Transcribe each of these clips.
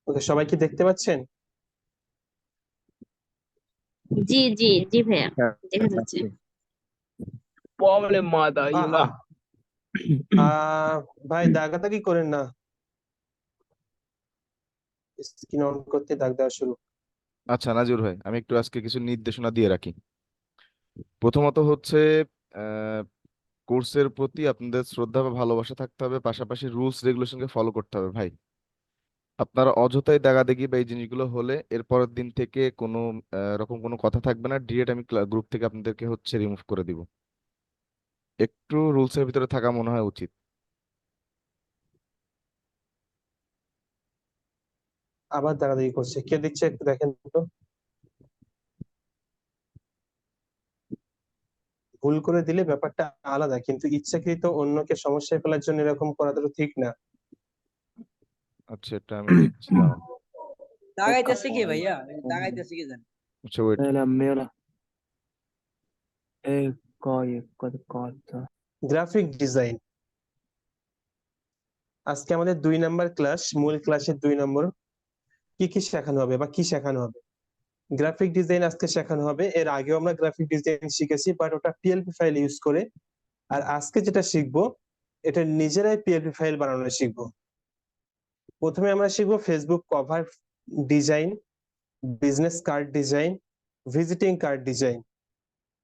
ওকে, সবাই কি দেখতে পাচ্ছেন? জি জি জি ভাইয়া, হ্যাঁ, দেখা যাচ্ছে। পাচ্ছি। Problemada, আহ yun nga. আহ আহ ভাই, দাগাদাগি করেন না। স্ক্রিন অন করতে দাগ দেওয়া শুরু। আচ্ছা নাজির ভাই, আমি একটু আজকে কিছু নির্দেশনা দিয়ে রাখি। প্রথমত হচ্ছে আহ কোর্সের প্রতি আপনাদের শ্রদ্ধা বা ভালোবাসা থাকতে হবে, পাশাপাশি রুলস রেগুলেশনকে ফলো করতে হবে ভাই। আপনারা অযথাই দাগাদাগি বা এই জিনিসগুলো হলে এর পরের দিন থেকে কোনো রকম কোনো কথা থাকবে না, ডিরেক্ট আমি গ্রুপ থেকে আপনাদেরকে হচ্ছে রিমুভ করে দিব। একটু রুলসের ভিতরে থাকা মনে হয় উচিত। আবার দাগাদাগি করছে, কে দিচ্ছে একটু দেখেন তো। ভুল করে দিলে ব্যাপারটা আলাদা, কিন্তু ইচ্ছাকৃত অন্যকে সমস্যায় ফেলার জন্য এরকম করাটা তো ঠিক না। আচ্ছা, এটা আমি দেখছি দাঁড়ান। দাগাইতেছে কি ভাইয়া? দাগাইতেছে কি জান? আচ্ছা wait. Mira, cosa. Graphic design আজকে আমাদের 2 নাম্বার ক্লাস, মূল ক্লাসের 2 নম্বর। কি কি শেখানো হবে বা কি শেখানো হবে? গ্রাফিক ডিজাইন আজকে শেখানো হবে। এর আগেও আমরা গ্রাফিক ডিজাইন শিখেছি, বাট ওটা পিএলপি ফাইল ইউজ করে। আর আজকে যেটা শিখবো, এটা নিজেরাই পিএলপি ফাইল বানানো শিখবো। প্রথমে আমরা শিখবো Facebook cover design, business card design, visiting card design.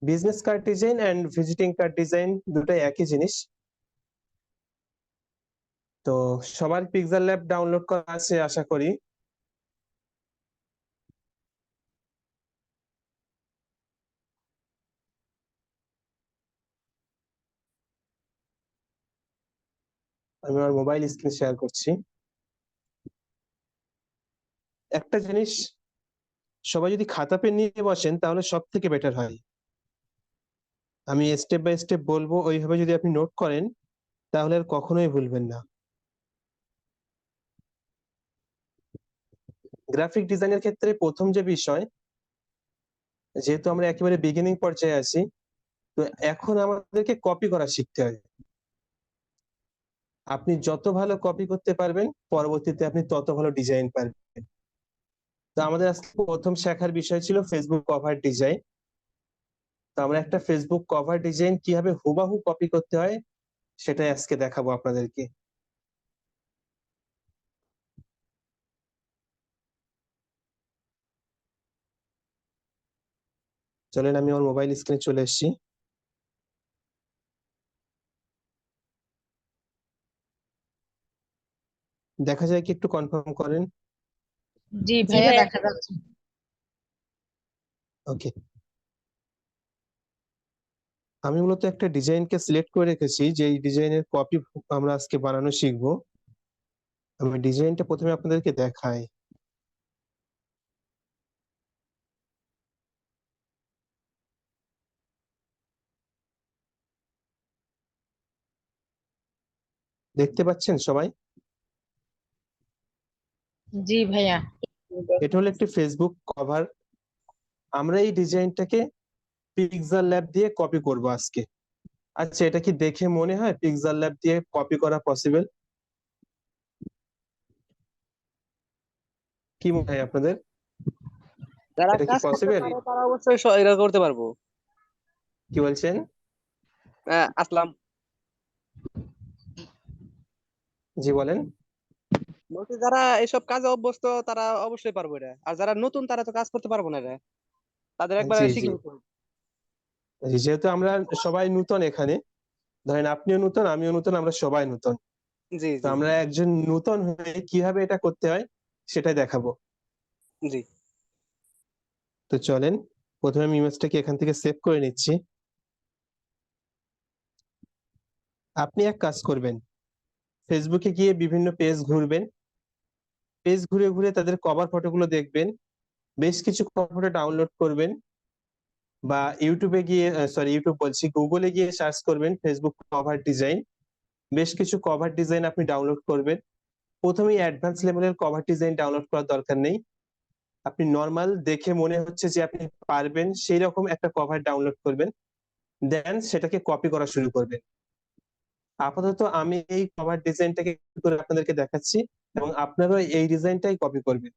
Business card design and visiting card design দুটোই একই জিনিস। তো সবার পিক্সেল ল্যাব ডাউনলোড করা আছে আশা করি। আমি আমার মোবাইল স্ক্রিন শেয়ার করছি। একটা জিনিস, সবাই যদি খাতা পেন নিয়ে বসেন তাহলে সব থেকে বেটার হয়। আমি স্টেপ বাই স্টেপ বলবো, ওইভাবে যদি আপনি নোট করেন তাহলে আর কখনোই ভুলবেন না। গ্রাফিক ডিজাইনের ক্ষেত্রে প্রথম যে বিষয়, যেহেতু আমরা একেবারে বিগিনিং পর্যায়ে আছি, তো এখন আমাদেরকে কপি করা শিখতে হবে। আপনি যত ভালো কপি করতে পারবেন, পরবর্তীতে আপনি তত ভালো ডিজাইন পারবেন। তো আমাদের আজকে প্রথম শেখার বিষয় ছিল ফেসবুক কভার ডিজাইন। তো আমরা একটা ফেসবুক কভার ডিজাইন কিভাবে হুবাহু কপি করতে হয় সেটাই আজকে দেখাবো আপনাদেরকে। চলেন, আমি আমার মোবাইল স্ক্রিনে চলে এসেছি। দেখা যায় কি, একটু কনফার্ম করেন। জি জি ভাইয়া, ভাইয়া, দেখা যাচ্ছে। ওকে, আমি মূলত একটা ডিজাইনকে সিলেক্ট করে রেখেছি, যে এই ডিজাইনের কপি আমরা আজকে বানানো শিখবো। আমি ডিজাইনটা প্রথমে আপনাদেরকে দেখাই। দেখতে পাচ্ছেন সবাই? জি ভাইয়া। এটা হলো একটি ফেসবুক কভার। আমরা এই ডিজাইনটাকে পিক্সেল ল্যাব দিয়ে কপি করব আজকে। আচ্ছা, এটা কি দেখে মনে হয় পিক্সেল ল্যাব দিয়ে কপি করা পসিবল? কি মনে হয় আপনাদের? যারা এটা কি কাজ করতে পসিবল? পারে তারা অবশ্যই এটা করতে পারবো। কি বলছেন? আসলাম। জি বলেন। বলছি যারা এসব কাজে অভ্যস্ত তারা অবশ্যই পারবো এটা, আর যারা নতুন তারা তো কাজ করতে পারবো না এটা, তাদের একবার জি জি শিখে নিতে হবে। জি, যেহেতু আমরা সবাই নতুন এখানে, ধরেন আপনিও নতুন, আমিও নতুন, আমরা সবাই নতুন। জি তো জি আমরা একজন নতুন হয়ে কিভাবে এটা করতে হয় সেটাই দেখাবো। জি। তো চলেন, প্রথমে আমি ইমেজটাকে এখান থেকে সেভ করে নিচ্ছি। আপনি এক কাজ করবেন, ফেসবুকে গিয়ে বিভিন্ন পেজ ঘুরবেন। পেজ ঘুরে ঘুরে তাদের কভার ফটোগুলো দেখবেন। বেশ কিছু কভার ফটো ডাউনলোড করবেন, বা ইউটিউবে গিয়ে, সরি ইউটিউব বলছি, গুগলে গিয়ে সার্চ করবেন ফেসবুক কভার ডিজাইন। বেশ কিছু কভার ডিজাইন আপনি ডাউনলোড করবেন। প্রথমেই অ্যাডভান্স লেভেলের কভার ডিজাইন ডাউনলোড করার দরকার নেই। আপনি নর্মাল দেখে মনে হচ্ছে যে আপনি পারবেন সেই রকম একটা কভার ডাউনলোড করবেন, দেন সেটাকে কপি করা শুরু করবেন। আপাতত আমি এই কভার ডিজাইনটাকে করে আপনাদেরকে দেখাচ্ছি। এবং আপনারও এই ডিজাইনটাই কপি করবেন।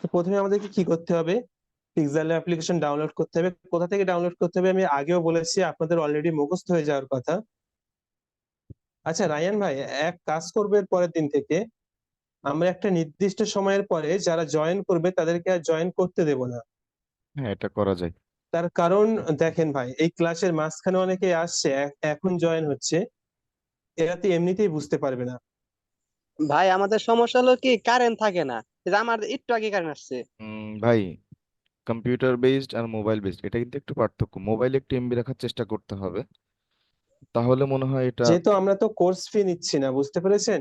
তো প্রথমে আমাদেরকে কি করতে হবে, পিক্সেল অ্যাপ্লিকেশন ডাউনলোড করতে হবে। কোথা থেকে ডাউনলোড করতে হবে আমি আগেও বলেছি, আপনাদের অলরেডি মুখস্থ হয়ে যাওয়ার কথা। আচ্ছা রায়ান ভাই, এক কাজ করবে, পরের দিন থেকে আমরা একটা নির্দিষ্ট সময়ের পরে যারা জয়েন করবে তাদেরকে আর জয়েন করতে দেব না। হ্যাঁ, এটা করা যায়। তার কারণ দেখেন ভাই, এই ক্লাসের মাঝখানে অনেকে আসছে, এখন জয়েন হচ্ছে, এরা তো এমনিতেই বুঝতে পারবে না। ভাই আমাদের সমস্যা হলো কি কারেন্ট থাকে না, এই যে আমার একটু আগে কারেন্ট আসছে। ভাই, কম্পিউটার বেসড আর মোবাইল বেসড এটা কিন্তু একটু পার্থক্য। মোবাইলে একটু এমবি রাখার চেষ্টা করতে হবে, তাহলে মনে হয় এটা। যেহেতু আমরা তো কোর্স ফি নিচ্ছি না, বুঝতে পেরেছেন,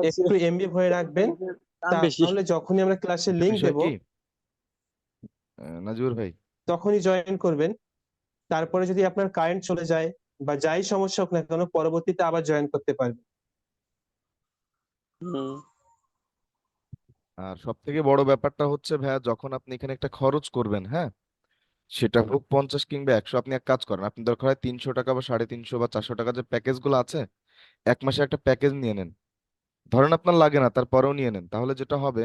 একটু এমবি ভরে রাখবেন, দাম বেশি। তাহলে যখনই আমরা ক্লাসে লিংক বিষয় দেব কি নাজিবুর ভাই, তখনই জয়েন করবেন। তারপরে যদি আপনার কারেন্ট চলে যায় বা যাই সমস্যা হোক না কেন, পরবর্তীতে আবার জয়েন করতে পারবেন। হুম। আর সব থেকে বড় ব্যাপারটা হচ্ছে ভাইয়া, যখন আপনি এখানে একটা খরচ করবেন, হ্যাঁ, সেটা হোক 50 কিংবা 100, আপনি এক কাজ করেন, আপনি দরকার হয় 300 টাকা বা 350 বা 400 টাকা যে প্যাকেজ গুলো আছে, এক মাসে একটা প্যাকেজ নিয়ে নেন। ধরেন আপনার লাগে না, তারপরেও নিয়ে নেন। তাহলে যেটা হবে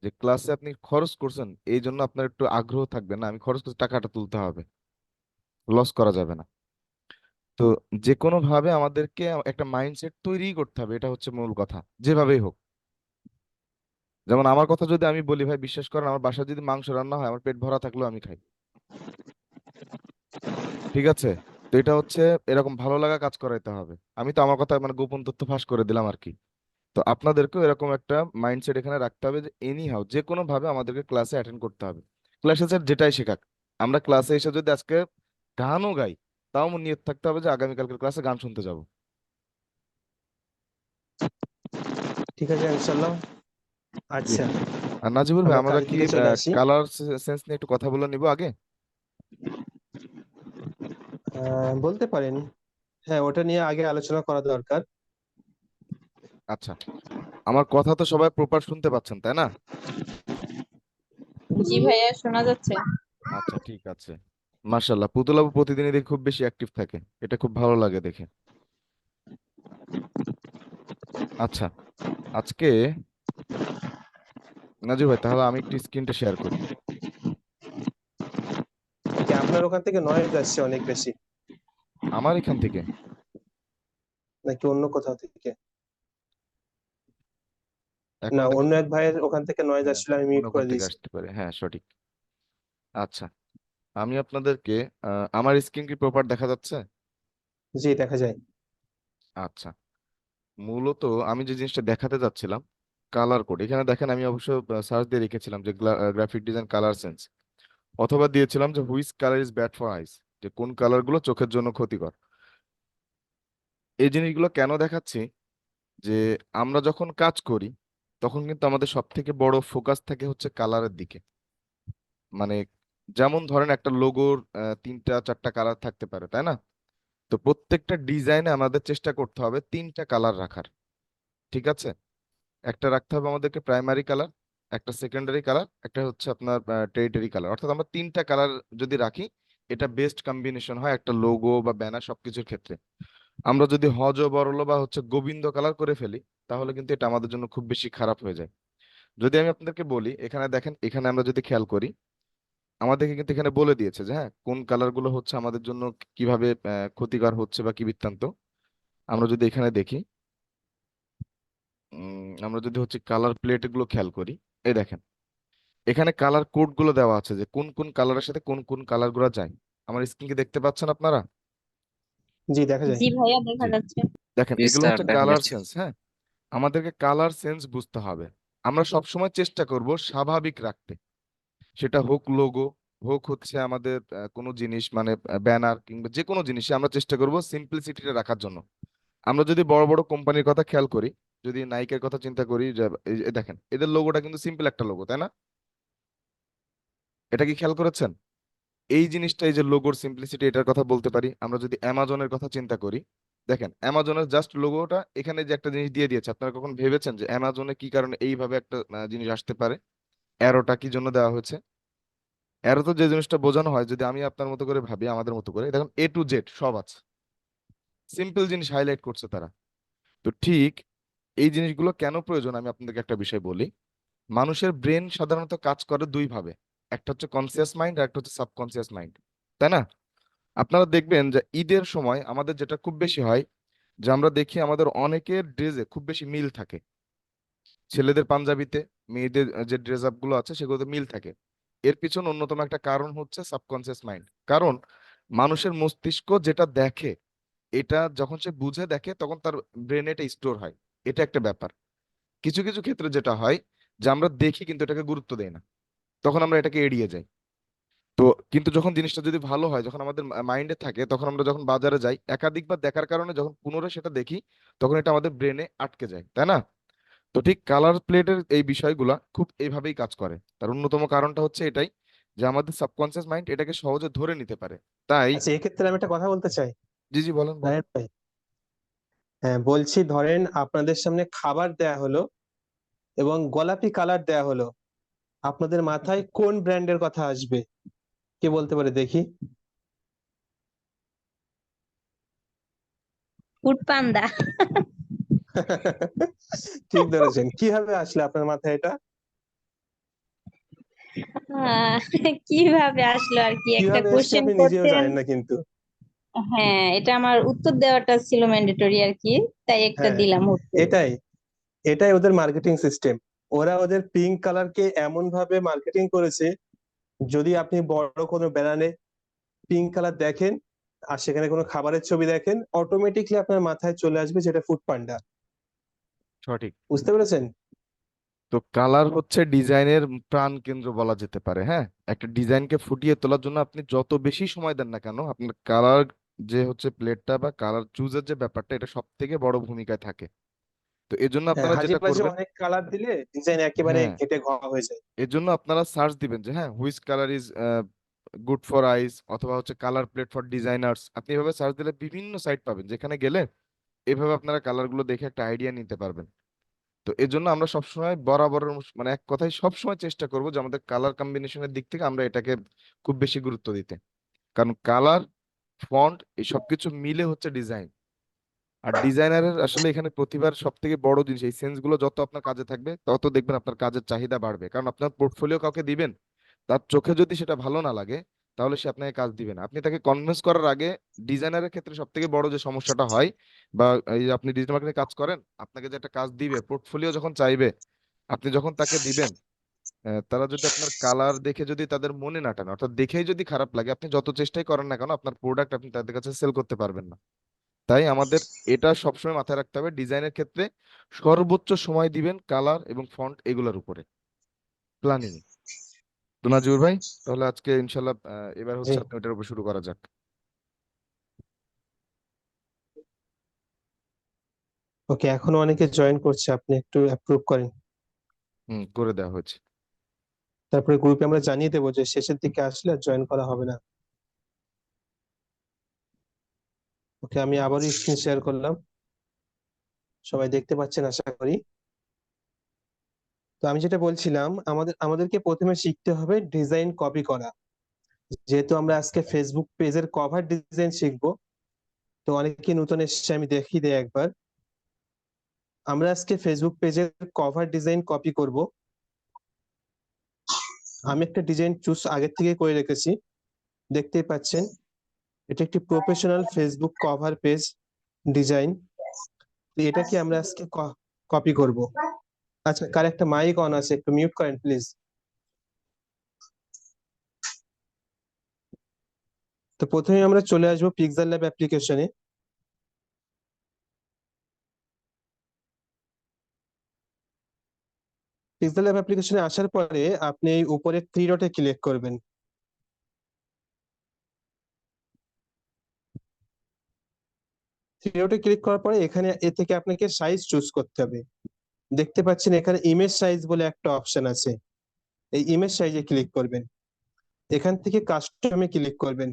যে ক্লাসে আপনি খরচ করছেন, এই জন্য আপনার একটু আগ্রহ থাকবে, না আমি খরচ করছি, টাকাটা তুলতে হবে, লস করা যাবে না। তো যে কোনো ভাবে আমাদেরকে একটা মাইন্ডসেট তৈরি করতে হবে, এটা হচ্ছে মূল কথা, যেভাবেই হোক। যেমন আমার কথা যদি আমি বলি ভাই, বিশ্বাস করেন, আমার বাসায় যদি মাংস রান্না হয়, আমার পেট ভরা থাকলেও আমি খাই। ঠিক আছে? তো এটা হচ্ছে এরকম ভালো লাগা কাজ করাইতে হবে। আমি তো আমার কথা মানে গোপন তথ্য ফাঁস করে দিলাম আর কি। তো আপনাদেরকেও এরকম একটা মাইন্ডসেট এখানে রাখতে হবে যে এনি হাউ যে কোনো ভাবে আমাদেরকে ক্লাসে অ্যাটেন্ড করতে হবে। ক্লাসে স্যার যেটাই শেখাক, আমরা ক্লাসে এসে যদি আজকে গানও গাই, তাও আমার নিয়ত থাকতে হবে যে আগামীকালকের ক্লাসে গান শুনতে যাব। ঠিক আছে ইনশাল্লাহ। জি। আচ্ছা, আর নাজিবুর ভাই, আমরা আমরা কাজের কি দিকে চলে আসি। কালার সেন্স নিয়ে একটু কথা বলে নিব আগে? বলতে পারেন, হ্যাঁ ওটা নিয়ে আগে আলোচনা করা দরকার। আচ্ছা, আমার কথা তো সবাই প্রপার শুনতে পাচ্ছেন, তাই না? জি ভাইয়া, শোনা যাচ্ছে। আচ্ছা, ঠিক আছে। মার্শাল্লাহ, পুতুল আপু প্রতিদিনই দেখি খুব বেশি অ্যাক্টিভ থাকে, এটা খুব ভালো লাগে দেখে। আচ্ছা, আজকে নাজিব ভাই, তাহলে আমি একটু স্ক্রিনটা শেয়ার করি। কি আপনার ওখান থেকে নয়েজ আসছে অনেক বেশি, আমার এখান থেকে নাকি অন্য কোথাও থেকে? এখন না, দেখেন অন্য তো। এক ভাইয়ের ওখান থেকে নয়েজ হ্যাঁ, আসলে আমি অন্য মিউট কোন করে থেকে দিয়েছি। আসতে পারে, হ্যাঁ সঠিক। আচ্ছা, আমি আপনাদেরকে আমার স্ক্রিন কি প্রপার দেখা যাচ্ছে? জি দেখা যায়। আচ্ছা, মূলত আমি যে জিনিসটা দেখাতে যাচ্ছিলাম, কালার কোড, এখানে দেখেন আমি অবশ্য সার্চ দিয়ে রেখেছিলাম যে গ্রাফিক ডিজাইন কালার সেন্স, অথবা দিয়েছিলাম যে which colour is bad for eyes, যে কোন কালার গুলো চোখের জন্য ক্ষতিকর। এই জিনিসগুলো কেন দেখাচ্ছি, যে আমরা যখন কাজ করি তখন কিন্তু আমাদের সব থেকে বড় ফোকাস থাকে হচ্ছে কালারের দিকে। মানে যেমন ধরেন একটা লোগোর 3টা 4টা কালার থাকতে পারে, তাই না? তো প্রত্যেকটা ডিজাইনে আমাদের চেষ্টা করতে হবে 3টা কালার রাখার। ঠিক আছে? একটা রাখতে হবে আমাদেরকে প্রাইমারি কালার, একটা সেকেন্ডারি কালার, একটা হচ্ছে আপনার টেরিটরি কালার। অর্থাৎ আমরা 3টা কালার যদি রাখি, এটা বেস্ট কম্বিনেশন হয় একটা লোগো বা ব্যানার সবকিছুর ক্ষেত্রে। আমরা যদি হজ বরল বা হচ্ছে গোবিন্দ কালার করে ফেলি, তাহলে কিন্তু এটা আমাদের জন্য খুব বেশি খারাপ হয়ে যায়। যদি আমি আপনাদেরকে বলি, এখানে দেখেন, এখানে আমরা যদি খেয়াল করি, আমাদেরকে কিন্তু এখানে বলে দিয়েছে যে হ্যাঁ কোন কালার গুলো হচ্ছে আমাদের জন্য কিভাবে ক্ষতিকর হচ্ছে বা কি বৃত্তান্ত। আমরা যদি এখানে দেখি, আমরা যদি হচ্ছে কালার প্লেট গুলো খেয়াল করি, এই দেখেন এখানে কালার কোড গুলো দেওয়া আছে যে কোন কোন কালারের সাথে কোন কোন কালার গুলো যায়। আমার স্ক্রিন কি দেখতে পাচ্ছেন আপনারা? জি দেখা যায়। জি ভাইয়া, দেখা জি, যাচ্ছে। দেখেন এগুলো স্যার হচ্ছে দেখা কালার যাচ্ছে। সেন্স। হ্যাঁ, আমাদেরকে কালার সেন্স বুঝতে হবে। আমরা সব সময় চেষ্টা করব স্বাভাবিক রাখতে, সেটা হোক লোগো, হোক হচ্ছে আমাদের কোনো জিনিস মানে ব্যানার কিংবা যে কোনো জিনিসে আমরা চেষ্টা করব সিম্পলিসিটিটা রাখার জন্য। আমরা যদি বড় বড় কোম্পানির কথা খেয়াল করি, যদি নাইকের কথা চিন্তা করি, যে এই দেখেন এদের লোগোটা কিন্তু সিম্পল একটা লোগো, তাই না? এটা কি খেয়াল করেছেন? এই জিনিসটা, এই যে লোগোর সিম্পলিসিটি, এটার কথা বলতে পারি। আমরা যদি অ্যামাজনের কথা চিন্তা করি, দেখেন অ্যামাজনের জাস্ট লোগোটা এখানে যে একটা জিনিস দিয়ে দিয়েছে, আপনারা কখন ভেবেছেন যে অ্যামাজনে কি কারণে এইভাবে একটা জিনিস আসতে পারে? অ্যারোটা কি জন্য দেওয়া হয়েছে? অ্যারো তো যে জিনিসটা বোঝানো হয়, যদি আমি আপনার মতো করে ভাবি, আমাদের মতো করে, দেখুন A to Z সব আছে। সিম্পল জিনিস হাইলাইট করছে তারা। তো ঠিক এই জিনিসগুলো কেন প্রয়োজন আমি আপনাদেরকে একটা বিষয় বলি। মানুষের ব্রেন সাধারণত কাজ করে দুই ভাবে, একটা হচ্ছে কনসিয়াস মাইন্ড আর একটা হচ্ছে সাবকনসিয়াস মাইন্ড, তাই না? আপনারা দেখবেন যে ঈদের সময় আমাদের যেটা খুব বেশি হয়, যে আমরা দেখি আমাদের অনেকের ড্রেসে খুব বেশি মিল থাকে, ছেলেদের পাঞ্জাবিতে, মেয়েদের যে ড্রেস আপ গুলো আছে সেগুলোতে মিল থাকে। এর পিছনে অন্যতম একটা কারণ হচ্ছে সাবকনসিয়াস মাইন্ড। কারণ মানুষের মস্তিষ্ক যেটা দেখে, এটা যখন সে বুঝে দেখে তখন তার ব্রেনে এটা স্টোর হয়। এটা একটা ব্যাপার। কিছু কিছু ক্ষেত্রে যেটা হয় যে আমরা দেখি কিন্তু এটাকে গুরুত্ব দেই না, তখন আমরা এটাকে এড়িয়ে যাই। তো কিন্তু যখন জিনিসটা যদি ভালো হয়, যখন আমাদের মাইন্ডে থাকে, তখন আমরা যখন বাজারে যাই একাধিকবার দেখার কারণে যখন পুনরায় সেটা দেখি, তখন এটা আমাদের ব্রেনে আটকে যায়, তাই না? তো ঠিক কালার প্লেটের এই বিষয়গুলা খুব এইভাবেই কাজ করে। তার অন্যতম কারণটা হচ্ছে এটাই, যে আমাদের সাবকনসিয়াস মাইন্ড এটাকে সহজে ধরে নিতে পারে। তাই আচ্ছা, এক্ষেত্রে আমি একটা কথা বলতে চাই, জি জি বলেন বলেন। রায়হান ভাই। হ্যাঁ, বলছি ধরেন আপনাদের সামনে খাবার দেয়া হলো এবং গোলাপি কালার দেয়া হলো, আপনাদের মাথায় কোন ব্র্যান্ডের কথা আসবে? কে বলতে পারে দেখি? ফুড পান্ডা। ঠিক ধরেছেন। কিভাবে আসলে আপনার মাথায় এটা? আহ, কিভাবে আসলো আর কি, একটা কিভাবে এসছে কোশ্চেন আপনি নিজেও করছেন। জানেন না কিন্তু। হ্যাঁ, এটা আমার উত্তর দেওয়াটা ছিল ম্যান্ডেটরি আর কি, তাই একটা হ্যাঁ, দিলাম উত্তর। এটাই এটাই ওদের মার্কেটিং সিস্টেম। ওরা ওদের পিঙ্ক কালারকে এমন ভাবে মার্কেটিং করেছে, যদি আপনি বড় কোনো ব্যানারে পিঙ্ক কালার দেখেন আর সেখানে কোনো খাবারের ছবি দেখেন, অটোমেটিকলি আপনার মাথায় চলে আসবে যেটা ফুড পান্ডা। সঠিক। বুঝতে পেরেছেন? তো কালার হচ্ছে ডিজাইনের প্রাণ কেন্দ্র বলা যেতে পারে। হ্যাঁ, একটা ডিজাইনকে ফুটিয়ে তোলার জন্য আপনি যত বেশি সময় দেন না কেন, আপনার কালার যে হচ্ছে প্লেটটা বা কালার চুজের যে ব্যাপারটা, এটা সব থেকে বড় ভূমিকায় থাকে। তো এজন্য হ্যাঁ, আপনারা যেটা হাজিবাজি করবেন, অনেক কালার দিলে ডিজাইন একেবারে হ্যাঁ, ঘেটে ঘ হয়ে যায়। এর জন্য আপনারা সার্চ দিবেন যে হ্যাঁ which colour is good for eyes, অথবা হচ্ছে কালার প্লেট ফর ডিজাইনার্স। আপনি এভাবে সার্চ দিলে বিভিন্ন সাইট পাবেন, যেখানে গেলে এভাবে আপনারা কালার গুলো দেখে একটা আইডিয়া নিতে পারবেন। তো এর জন্য আমরা সবসময় বরাবরের মানে এক কথায় সবসময় চেষ্টা করব যে আমাদের কালার কম্বিনেশনের দিক থেকে আমরা এটাকে খুব বেশি গুরুত্ব দিতে। কারণ কালার, ফন্ট এই সবকিছু মিলে হচ্ছে ডিজাইন। আর ডিজাইনারের আসলে এখানে প্রতিভার সব থেকে বড় জিনিস, এই সেন্স গুলো যত আপনার কাজে থাকবে তত দেখবেন আপনার কাজের চাহিদা বাড়বে। কারণ আপনার পোর্টফোলিও কাউকে দিবেন, তার চোখে যদি সেটা ভালো না লাগে, তাহলে সে আপনাকে কাজ দিবে না। আপনি তাকে কনভিন্স করার আগে, ডিজাইনারের ক্ষেত্রে সব থেকে বড় যে সমস্যাটা হয়, বা এই যে আপনি ডিজিটাল মার্কেটিং কাজ করেন, আপনাকে যে একটা কাজ দিবে, পোর্টফোলিও যখন চাইবে, আপনি যখন তাকে দিবেন, তারা যদি আপনার কালার দেখে যদি তাদের মনে না টানে, অর্থাৎ দেখেই যদি খারাপ লাগে, আপনি যত চেষ্টাই করেন না কেন আপনার প্রোডাক্ট আপনি তাদের কাছে সেল করতে পারবেন না। তাই আমাদের এটা সবসময় মাথায় রাখতে হবে, ডিজাইনের ক্ষেত্রে সর্বোচ্চ সময় দিবেন কালার এবং ফন্ট এগুলোর উপরে, প্ল্যানিং। তো নাজিবুর ভাই, তাহলে আজকে ইনশাল্লাহ এবার জি, হচ্ছে আপনি ওটার উপর শুরু করা যাক। ওকে, এখনো অনেকে জয়েন করছে, আপনি একটু অ্যাপ্রুভ করেন। হুম, করে দেওয়া হয়েছে। তারপরে গ্রুপে আমরা জানিয়ে দেবো যে শেষের দিকে আসলে জয়েন করা হবে না। ওকে, আমি আবারও স্ক্রিন শেয়ার করলাম, সবাই দেখতে পাচ্ছেন আশা করি। তো আমি যেটা বলছিলাম, আমাদেরকে প্রথমে শিখতে হবে ডিজাইন কপি করা। যেহেতু আমরা আজকে ফেসবুক পেজের কভার ডিজাইন শিখবো, তো অনেকে নতুন এসেছে, আমি দেখিয়ে দিই একবার। আমরা আজকে ফেসবুক পেজের কভার ডিজাইন কপি করব। আমি একটা ডিজাইন চুজ আগে থেকে করে রেখেছি, দেখতেই পাচ্ছেন। এটা একটি professional Facebook cover page design. এটাকে আমরা আজকে কপি করব। আচ্ছা, কার একটা মাইক অন আছে, একটু মিউট করেন প্লিজ। তো প্রথমে আমরা চলে আসবো পিক্সেল ল্যাব অ্যাপ্লিকেশনে। পিক্সেল ল্যাব অ্যাপ্লিকেশনে আসার পরে আপনি এই উপরে থ্রি ডটে ক্লিক করবেন। থ্রি ডটে ক্লিক করার পরে এখানে এ থেকে আপনাকে সাইজ চুজ করতে হবে। দেখতে পাচ্ছেন এখানে ইমেজ সাইজ বলে একটা অপশন আছে, এই ইমেজ সাইজে ক্লিক করবেন। এখান থেকে কাস্টমে ক্লিক করবেন।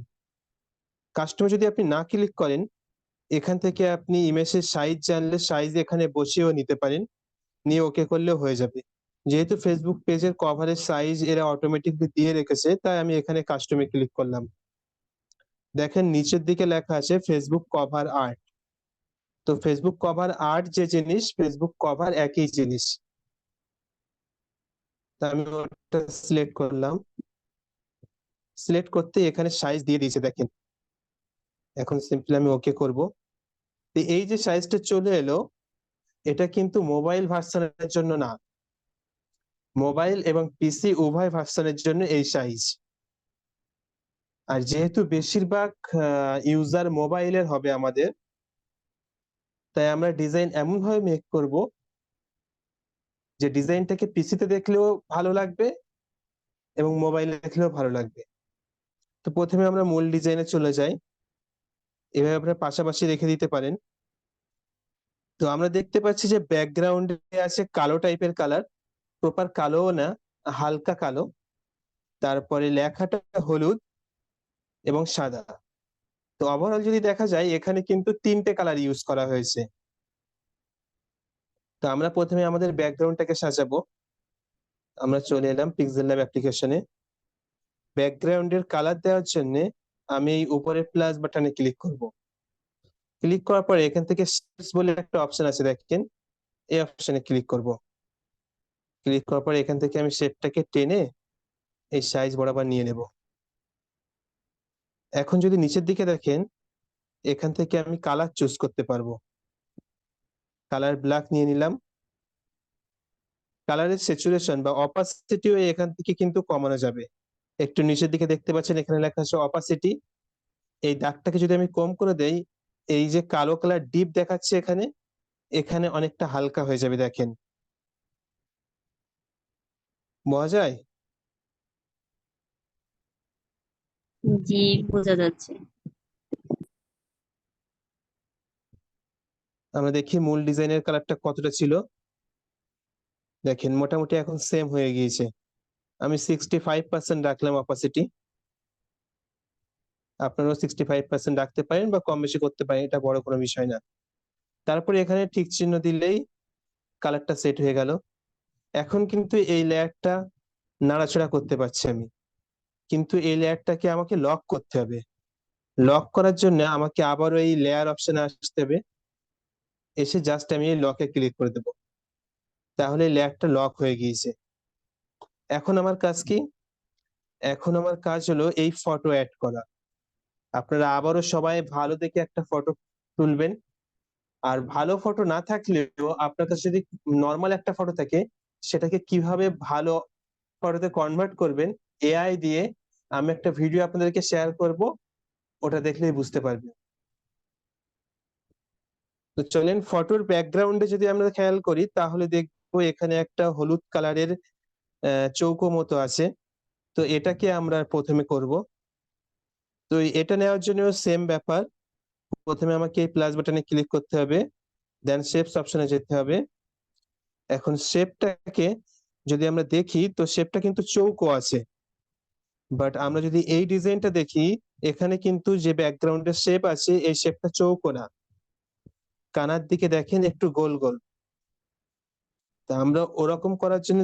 কাস্টমে যদি আপনি না ক্লিক করেন, এখান থেকে আপনি ইমেজের সাইজ জানলে সাইজ এখানে বসিয়েও নিতে পারেন, নিয়ে ওকে করলেও হয়ে যাবে। যেহেতু ফেসবুক পেজের কভারের সাইজ এরা অটোমেটিকলি দিয়ে রেখেছে, তাই আমি এখানে কাস্টমে ক্লিক করলাম। দেখেন নিচের দিকে লেখা আছে ফেসবুক কভার আর্ট। তো ফেসবুক কভার আর্ট যে জিনিস, ফেসবুক কভার একই জিনিস। তা আমি ওটা সিলেক্ট করলাম। সিলেক্ট করতে এখানে সাইজ দিয়ে দিয়েছে দেখেন। এখন সিম্পলি আমি ওকে করব। তো এই যে সাইজটা চলে এলো, এটা কিন্তু মোবাইল ভার্সনের জন্য না, মোবাইল এবং পিসি উভয় ভার্সনের জন্য এই সাইজ। আর যেহেতু বেশিরভাগ ইউজার মোবাইলের হবে আমাদের, তাই আমরা ডিজাইন এমন ভাবে মেক করব যে ডিজাইনটাকে পিসিতে দেখলেও ভালো লাগবে এবং মোবাইলে দেখলেও ভালো লাগবে। তো প্রথমে আমরা মূল ডিজাইনে চলে যাই। এভাবে আপনারা পাশাপাশি রেখে দিতে পারেন। তো আমরা দেখতে পাচ্ছি যে ব্যাকগ্রাউন্ডে আছে কালো টাইপের কালার, প্রপার কালোও না, হালকা কালো। তারপরে লেখাটা হলুদ এবং সাদা। তো ওভারঅল যদি দেখা যায় এখানে কিন্তু 3টে কালার ইউজ করা হয়েছে। তো আমরা প্রথমে আমাদের ব্যাকগ্রাউন্ডটাকে সাজাবো। আমরা চলে এলাম পিক্সেল ল্যাব অ্যাপ্লিকেশনে। ব্যাকগ্রাউন্ডের কালার দেওয়ার জন্য আমি এই উপরের প্লাস বাটনে ক্লিক করব। ক্লিক করার পরে এখান থেকে শেপস বলে একটা অপশন আছে দেখেন, এই অপশনে ক্লিক করব। ক্লিক করার পরে এখান থেকে আমি শেপটাকে টেনে এই সাইজ বরাবর নিয়ে নেব। এখন যদি নিচের দিকে দেখেন, এখান থেকে আমি কালার চুজ করতে পারবো। কালার ব্ল্যাক নিয়ে নিলাম। কালারের স্যাচুরেশন বা অপাসিটিও এখান থেকে কিন্তু কমানো যাবে। একটু নিচের দিকে দেখতে পাচ্ছেন এখানে লেখা আছে অপাসিটি। এই দাগটাকে যদি আমি কম করে দেই, এই যে কালো কালার ডিপ দেখাচ্ছে এখানে, এখানে অনেকটা হালকা হয়ে যাবে দেখেন। বোঝা যায়? জি, বোঝা যাচ্ছে। আমরা দেখি মূল ডিজাইনের কালারটা কতটা ছিল। দেখেন মোটামুটি এখন সেম হয়ে গিয়েছে। আমি 65% রাখলাম অপাসিটি। আপনারাও 65% রাখতে পারেন বা কম বেশি করতে পারেন, এটা বড় কোনো বিষয় না। তারপরে এখানে ঠিক চিহ্ন দিলেই কালারটা সেট হয়ে গেল। এখন কিন্তু এই লেয়ারটা নাড়াচাড়া করতে পারছি আমি, কিন্তু এই লেয়ারটাকে আমাকে লক করতে হবে। লক করার জন্য আমাকে আবারও এই লেয়ার অপশনে আসতে হবে। এসে জাস্ট আমি এই লকে ক্লিক করে দেবো। তাহলে লেয়ারটা লক হয়ে গিয়েছে। এখন আমার কাজ কি? এখন আমার কাজ হলো এই ফটো অ্যাড করা। আপনারা আবারও সবাই ভালো দেখে একটা ফটো তুলবেন। আর ভালো ফটো না থাকলেও আপনার কাছে যদি নর্মাল একটা ফটো থাকে, সেটাকে কিভাবে ভালো ফটোতে কনভার্ট করবেন এআই দিয়ে, আমি একটা ভিডিও আপনাদেরকে শেয়ার করব, ওটা দেখলেই বুঝতে পারবেন। তো চলেন ফটোর ব্যাকগ্রাউন্ডে যদি আমরা খেয়াল করি, তাহলে দেখবো এখানে একটা হলুদ কালারের চৌকো মতো আছে। তো এটাকে আমরা প্রথমে করব। তো এটা নেওয়ার জন্য সেম ব্যাপার। প্রথমে আমাকে এই প্লাস বাটনে ক্লিক করতে হবে, দেন শেপস অপশনে যেতে হবে। এখন শেপটাকে যদি আমরা দেখি, তো শেপটা কিন্তু চৌকো আছে। বাট আমরা যদি এই ডিজাইনটা দেখি, এখানে কিন্তু যে ব্যাকগ্রাউন্ডের শেপ আছে, এই শেপটা চৌকো না, কানার দিকে দেখেন একটু গোল গোল। তা আমরা ওরকম করার জন্য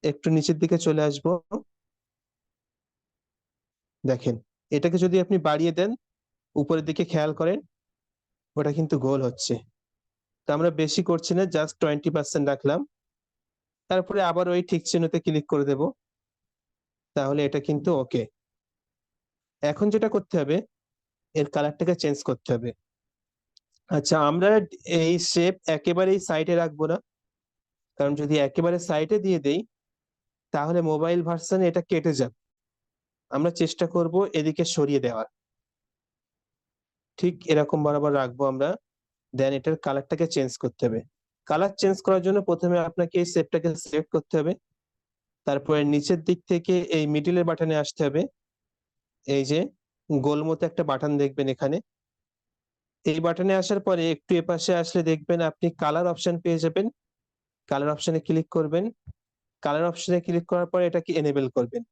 একটু নিচের দিকে চলে আসব। দেখেন এটাকে যদি আপনি বাড়িয়ে দেন, উপরের দিকে খেয়াল করেন, ওটা কিন্তু গোল হচ্ছে। তো আমরা বেশি করছি না, জাস্ট 20% রাখলাম। তারপরে আবার ওই ঠিক চিহ্নতে ক্লিক করে দেব। তাহলে এটা কিন্তু ওকে। এখন যেটা করতে হবে, এর কালারটাকে চেঞ্জ করতে হবে। আচ্ছা, আমরা এই শেপ একেবারেই সাইডে রাখবো না, কারণ যদি একেবারে সাইডে দিয়ে দেই, তাহলে মোবাইল ভার্সনে এটা কেটে যাবে। আমরা চেষ্টা করব এদিকে সরিয়ে দেওয়ার। ঠিক এরকম বরাবর রাখবো আমরা। দেন এটার কালারটাকে চেঞ্জ করতে হবে। কালার চেঞ্জ করার জন্য প্রথমে আপনাকে এই শেপটাকে সিলেক্ট করতে হবে। তারপরে নিচের দিক থেকে এই মিডিলের বাটনে আসতে হবে। এই যে গোল মতো একটা বাটন দেখবেন এখানে, এই বাটনে আসার পরে একটু এপাশে আসলে দেখবেন আপনি কালার অপশন পেয়ে যাবেন। কালার অপশনে ক্লিক করবেন। কালার অপশনে ক্লিক করার পরে এটাকে এনেবল করবেন।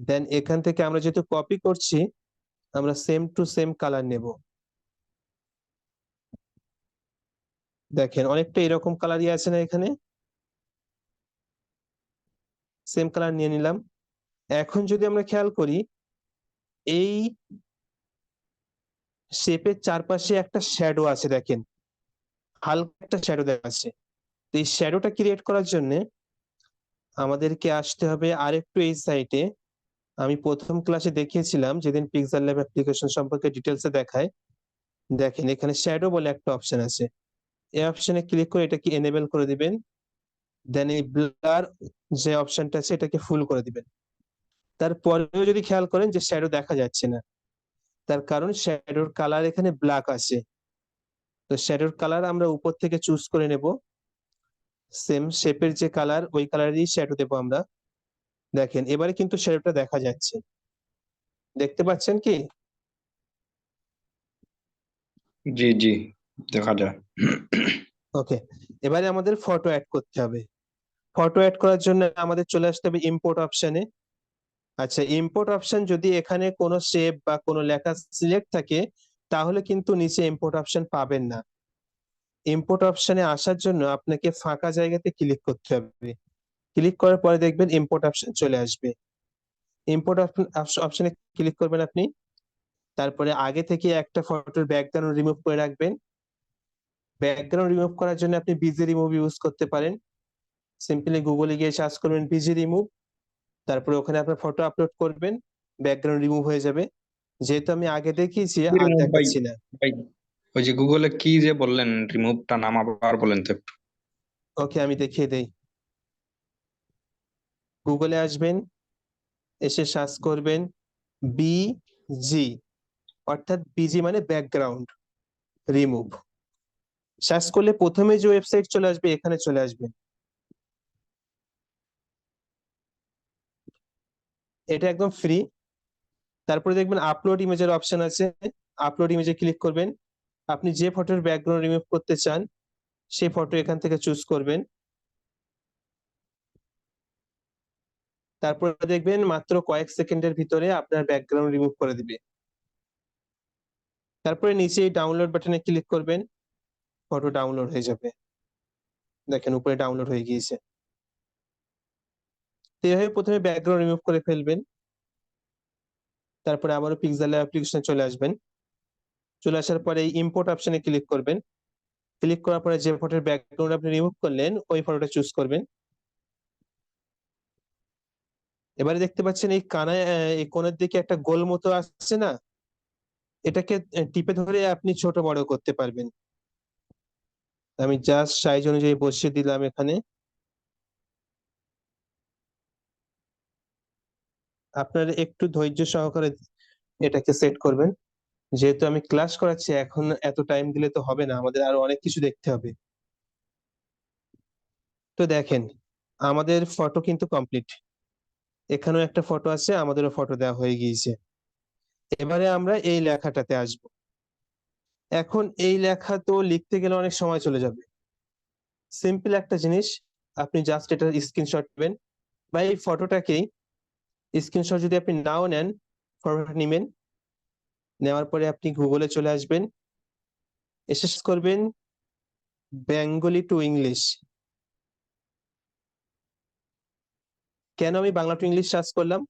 দেন এখান থেকে আমরা যেহেতু কপি করছি, আমরা সেম টু সেম কালার নেব। দেখেন অনেকটা এরকম কালারই আছে না এখানে, সেম কালার নিয়ে নিলাম। এখন যদি আমরা খেয়াল করি, এই শেপের চারপাশে একটা শ্যাডো আছে, দেখেন হালকা একটা শ্যাডো দেখা আছে। তো এই শ্যাডোটা ক্রিয়েট করার জন্য আমাদেরকে আসতে হবে আরেকটু এই সাইটে। আমি প্রথম ক্লাসে দেখিয়েছিলাম যেদিন পিক্সেল ল্যাব অ্যাপ্লিকেশন সম্পর্কে ডিটেলসে দেখায়। দেখেন এখানে শ্যাডো বলে একটা অপশন আছে, এই অপশনে ক্লিক করে এটাকে এনেবল করে দিবেন। দেন এই ব্লার যে অপশনটা আছে এটাকে ফুল করে দিবেন। তারপরেও যদি খেয়াল করেন যে শ্যাডো দেখা যাচ্ছে না, তার কারণ শ্যাডোর কালার এখানে ব্ল্যাক আছে। তো শ্যাডোর কালার আমরা উপর থেকে চুজ করে নেব, সেম শেপের যে কালার ওই কালারেরই শ্যাডো দেবো আমরা। দেখেন এবারে কিন্তু শ্যাডোটা দেখা যাচ্ছে, দেখতে পাচ্ছেন কি? জি জি, দেখা যায়। ওকে, এবারে আমাদের ফটো অ্যাড করতে হবে। ফটো অ্যাড করার জন্য আমাদের চলে আসতে হবে ইম্পোর্ট অপশনে। আচ্ছা, ইম্পোর্ট অপশন যদি এখানে কোনো শেপ বা কোনো লেখা সিলেক্ট থাকে তাহলে কিন্তু নিচে ইম্পোর্ট অপশন পাবেন না। ইম্পোর্ট অপশনে আসার জন্য আপনাকে ফাঁকা জায়গাতে ক্লিক করতে হবে। ক্লিক করার পরে দেখবেন ইম্পোর্ট অপশন চলে আসবে। ইম্পোর্ট অপশনে ক্লিক করবেন আপনি। তারপরে আগে থেকে একটা ফটোর ব্যাকগ্রাউন্ড রিমুভ করে রাখবেন। ব্যাকগ্রাউন্ড রিমুভ করার জন্য আপনি বিজি রিমুভ ইউজ করতে পারেন। সিম্পলি গুগলে গিয়ে সার্চ করবেন বিজি রিমুভ, তারপরে ওখানে আপনার ফটো আপলোড করবেন, ব্যাকগ্রাউন্ড রিমুভ হয়ে যাবে। যেহেতু আমি আগে দেখিয়েছি আর রিমুভ ভাই, দেখাচ্ছি না। ভাই ওই যে গুগলে কি যে বললেন রিমুভটা নাম আবার বলেন তো একটু। ওকে, আমি দেখিয়ে দেই। গুগলে আসবেন, এসে সার্চ করবেন বিজি, অর্থাৎ বিজি মানে ব্যাকগ্রাউন্ড রিমুভ। সার্চ করলে প্রথমে যে ওয়েবসাইট চলে আসবে এখানে চলে আসবেন। এটা একদম ফ্রি। তারপরে দেখবেন আপলোড ইমেজের অপশন আছে, আপলোড ইমেজে ক্লিক করবেন। আপনি যে ফটোর ব্যাকগ্রাউন্ড রিমুভ করতে চান সেই ফটো এখান থেকে চুজ করবেন। তারপরে দেখবেন মাত্র কয়েক সেকেন্ডের ভিতরে আপনার ব্যাকগ্রাউন্ড রিমুভ করে দিবে। তারপরে নিচে এই ডাউনলোড বাটনে ক্লিক করবেন, ফটো ডাউনলোড হয়ে যাবে। দেখেন উপরে ডাউনলোড হয়ে গিয়েছে। তো এইভাবে প্রথমে ব্যাকগ্রাউন্ড রিমুভ করে ফেলবেন। তারপরে আবারও পিক্সেল অ্যাপ্লিকেশনে চলে আসবেন। চলে আসার পরে এই ইম্পোর্ট অপশনে ক্লিক করবেন। ক্লিক করার পরে যে ফটোর ব্যাকগ্রাউন্ড আপনি রিমুভ করলেন ওই ফটোটা চুজ করবেন। এবারে দেখতে পাচ্ছেন এই কানায় এই কোণের দিকে একটা গোল মতো আসছে না, এটাকে টিপে ধরে আপনি ছোট বড় করতে পারবেন। আমি জাস্ট সাইজ অনুযায়ী বসিয়ে দিলাম এখানে। আপনার একটু ধৈর্য সহকারে এটাকে সেট করবেন, যেহেতু আমি ক্লাস করাচ্ছি এখন এত টাইম দিলে তো হবে না, আমাদের আরো অনেক কিছু দেখতে হবে। তো দেখেন আমাদের ফটো কিন্তু কমপ্লিট। এখানেও একটা ফটো আছে, আমাদেরও ফটো দেওয়া হয়ে গিয়েছে। এবারে আমরা এই লেখাটাতে আসব। এখন এই লেখা তো লিখতে গেলে অনেক সময় চলে যাবে। সিম্পল একটা জিনিস, আপনি জাস্ট এটা স্ক্রিনশট নেবেন বা এই ফটোটাকেই স্ক্রিনশট যদি আপনি নাও নেন, ফটোটা নেবেন। নেওয়ার পরে আপনি গুগলে চলে আসবেন, এসে search করবেন বেঙ্গলি টু ইংলিশ। কেন আমি বাংলা টু ইংলিশ সার্চ করলাম?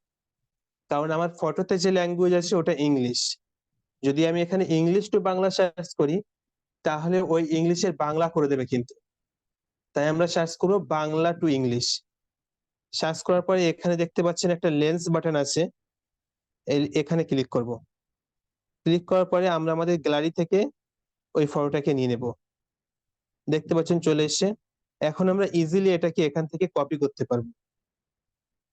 কারণ আমার ফটোতে যে ল্যাঙ্গুয়েজ আছে ওটা ইংলিশ। যদি আমি এখানে ইংলিশ টু বাংলা সার্চ করি তাহলে ওই ইংলিশের বাংলা করে দেবে কিন্তু। তাই আমরা সার্চ করবো বাংলা টু ইংলিশ। সার্চ করার পরে এখানে দেখতে পাচ্ছেন একটা লেন্স বাটন আছে, এখানে ক্লিক করব। ক্লিক করার পরে আমরা আমাদের গ্যালারি থেকে ওই ফটোটাকে নিয়ে নেব। দেখতে পাচ্ছেন চলে এসেছে। এখন আমরা ইজিলি এটাকে এখান থেকে কপি করতে পারবো,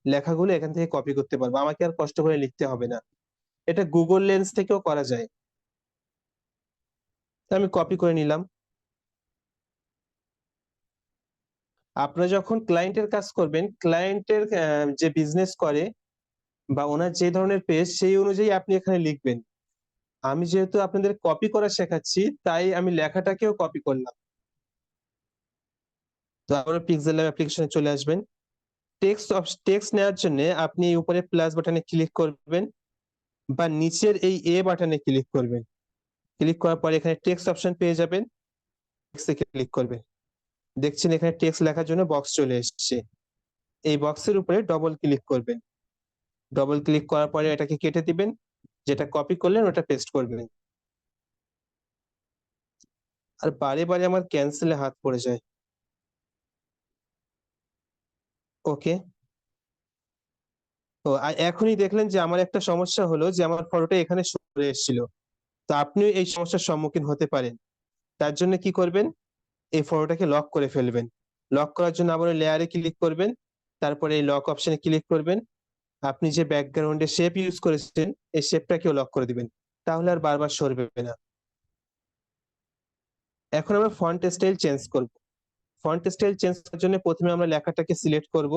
লেখাগুলো এখান থেকে কপি করতে পারবো, আমাকে আর কষ্ট করে লিখতে হবে না। এটা গুগল লেন্স থেকেও করা যায়। আমি কপি করে নিলাম। আপনারা যখন ক্লায়েন্টের কাজ করবেন, ক্লায়েন্টের যে বিজনেস করে বা ওনার যে ধরনের পেজ সেই অনুযায়ী আপনি এখানে লিখবেন। আমি যেহেতু আপনাদের কপি করা শেখাচ্ছি তাই আমি লেখাটাকেও কপি করলাম। তো আবার পিক্সেল ল্যাব অ্যাপ্লিকেশনে চলে আসবেন। টেক্সট নেওয়ার জন্য আপনি উপরে প্লাস বাটনে ক্লিক করবেন বা নিচের এই এ বাটনে ক্লিক করবেন। ক্লিক করার পরে এখানে টেক্সট অপশন পেয়ে যাবেন, টেক্সটে ক্লিক করবেন। দেখছেন এখানে টেক্সট লেখার জন্য বক্স চলে এসেছে। এই বক্সের উপরে ডবল ক্লিক করবেন। ডবল ক্লিক করার পরে এটাকে কেটে দিবেন, যেটা কপি করলেন ওটা পেস্ট করবেন। আর বারে বারে আমার ক্যান্সেলে হাত পড়ে যায়। ওকে। তো এখনই দেখলেন যে আমার একটা সমস্যা হলো যে আমার ফটোটা এখানে সরে এসেছিল। তো আপনিও এই সমস্যার সম্মুখীন হতে পারেন। তার জন্য কি করবেন, এই ফটোটাকে লক করে ফেলবেন। লক করার জন্য আবার লেয়ারে ক্লিক করবেন, তারপরে এই লক অপশনে ক্লিক করবেন। আপনি যে ব্যাকগ্রাউন্ডে শেপ ইউজ করেছেন এই শেপটাকেও লক করে দিবেন, তাহলে আর বারবার সরবে না। এখন আমরা ফন্ট স্টাইল চেঞ্জ করব। ফন্ট স্টাইল চেঞ্জ করার জন্য প্রথমে আমরা লেখাটাকে সিলেক্ট করব।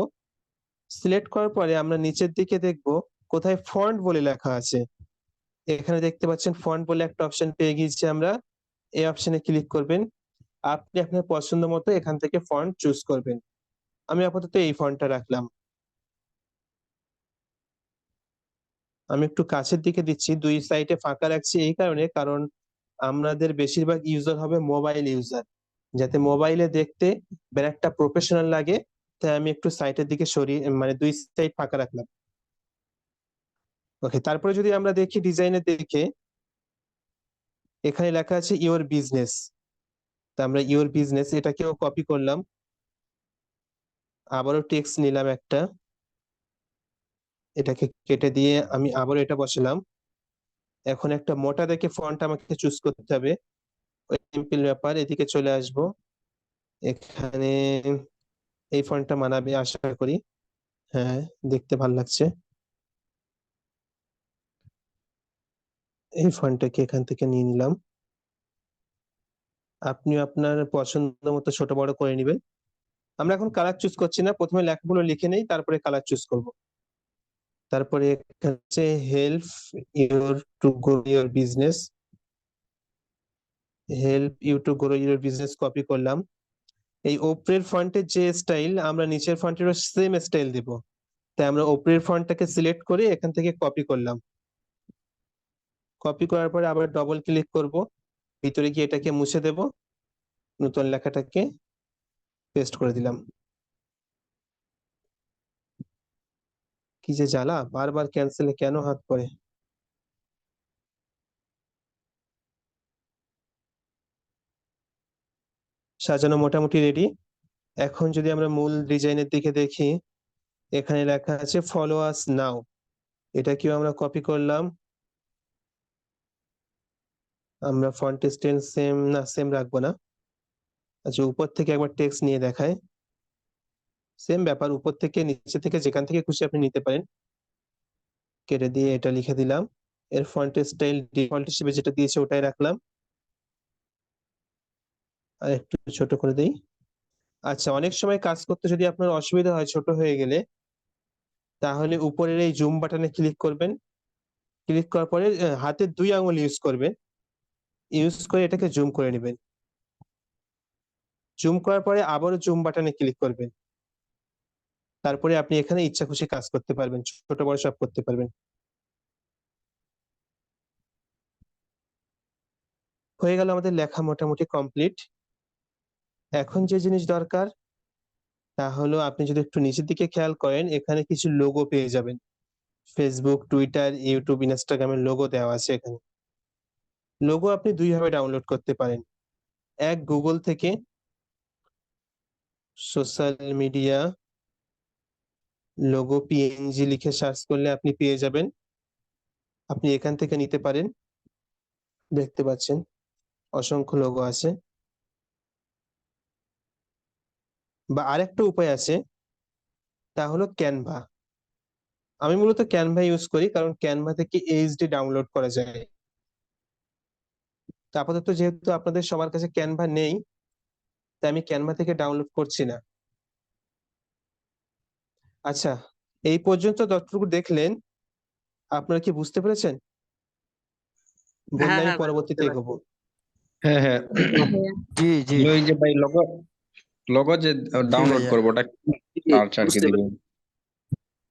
সিলেক্ট করার পরে আমরা নিচের দিকে দেখব কোথায় ফন্ট বলে লেখা আছে। এখানে দেখতে পাচ্ছেন ফন্ট বলে একটা অপশন পেয়ে গিয়েছি আমরা। এই অপশনে ক্লিক করবেন। আপনি আপনার পছন্দ মতো এখান থেকে ফন্ট চুজ করবেন। আমি আপাতত এই ফন্টটা রাখলাম। আমি একটু কাছের দিকে দিচ্ছি, দুই সাইডে ফাঁকা রাখছি এই কারণে, কারণ আমাদের বেশিরভাগ ইউজার হবে মোবাইল ইউজার, যাতে মোবাইলে দেখতে ব্যানারটা প্রফেশনাল লাগে। তাই আমি একটু সাইডের দিকে সরিয়ে, মানে দুই সাইড ফাঁকা রাখলাম। ওকে, তারপরে যদি আমরা দেখি ডিজাইনে দেখে এখানে লেখা আছে ইওর বিজনেস। তা আমরা ইওর বিজনেস এটাকেও কপি করলাম, আবারও টেক্সট নিলাম একটা, এটাকে কেটে দিয়ে আমি আবারও এটা বসালাম। এখন একটা মোটা দেখে ফন্ট আমাকে চুজ করতে হবে। ওই সিম্পল ব্যাপার, এদিকে চলে আসবো। এখানে এই ফন্টটা মানাবে আশা করি। হ্যাঁ, দেখতে ভালো লাগছে। এই ফন্টটাকে এখান থেকে নিয়ে নিলাম। আপনি আপনার পছন্দ মতো ছোট বড় করে নেবেন। আমরা এখন কালার চুজ করছি না, প্রথমে লেখাগুলো লিখে নেই, তারপরে কালার চুজ করব। তারপরে এখানে হচ্ছে help your to grow your business. Help you to grow your business copy করলাম। এই ওপরের ফন্টের যে স্টাইল, আমরা নিচের ফন্টেরও সেম স্টাইল দিব। তাই আমরা ওপরের ফন্টটাকে সিলেক্ট করে এখান থেকে কপি করলাম। কপি করার পরে আবার ডবল ক্লিক করব, ভিতরে গিয়ে এটাকে মুছে দেব, নতুন লেখাটাকে পেস্ট করে দিলাম। কি যে জ্বালা, বারবার ক্যান্সেলে কেন হাত পড়ে। সাজানো মোটামুটি রেডি। এখন যদি আমরা মূল ডিজাইনের দিকে দেখি, এখানে লেখা আছে ফলো আস নাও। এটাকেও আমরা কপি করলাম। আমরা ফন্ট স্টাইল সেম না, সেম রাখবো না। আচ্ছা, উপর থেকে একবার টেক্সট নিয়ে দেখায়। সেম ব্যাপার, উপর থেকে নিচে থেকে যেখান থেকে খুশি আপনি নিতে পারেন। কেটে দিয়ে এটা লিখে দিলাম। এর ফন্ট স্টাইল ডিফল্ট হিসেবে যেটা দিয়েছে ওটাই রাখলাম, আর একটু ছোট করে দেই। আচ্ছা, অনেক সময় কাজ করতে যদি আপনার অসুবিধা হয় ছোট হয়ে গেলে, তাহলে উপরের এই জুম বাটনে ক্লিক করবেন। ক্লিক করার পরে হাতের দুই আঙুল ইউজ করবেন, ইউজ করে এটাকে জুম করে নেবেন। জুম করার পরে আবারও জুম বাটনে ক্লিক করবেন। তারপরে আপনি এখানে ইচ্ছা খুশি কাজ করতে পারবেন, ছোট বড় সব করতে পারবেন। হয়ে গেল আমাদের লেখা মোটামুটি কমপ্লিট। এখন যে জিনিস দরকার তা হলো, আপনি যদি একটু নিচের দিকে খেয়াল করেন, এখানে কিছু লোগো পেয়ে যাবেন। ফেসবুক, টুইটার, ইউটিউব, ইনস্টাগ্রামের লোগো দেওয়া আছে এখানে। লোগো আপনি দুই ভাবে ডাউনলোড করতে পারেন। এক, গুগল থেকে সোশ্যাল মিডিয়া লোগো পিএনজি লিখে সার্চ করলে আপনি পেয়ে যাবেন। আপনি এখান থেকে নিতে পারেন। দেখতে পাচ্ছেন অসংখ্য লোগো আছে। বা আরেকটা উপায় আছে, তা হলো ক্যানভা। আমি মূলত ক্যানভা ইউজ করি, কারণ ক্যানভা থেকে এইচডি ডাউনলোড করা যায়। তা আপাতত যেহেতু আপনাদের সবার কাছে ক্যানভা নেই, তাই আমি ক্যানভা থেকে ডাউনলোড করছি না। আচ্ছা, এই পর্যন্ত যতটুকু দেখলেন, আপনারা কি বুঝতে পেরেছেন? বললে হ্যাঁ আমি হ্যাঁ ভাই, বুঝতে পরবর্তীতে পারছি। এগোবো। হ্যাঁ হ্যাঁ, জি ভাইয়া। জি জি ওই যে ভাই লগো লগো যে জি ডাউনলোড ভাইয়া করবো ওটা সার্চ আর কি বুঝতে দিব? পেরেছি।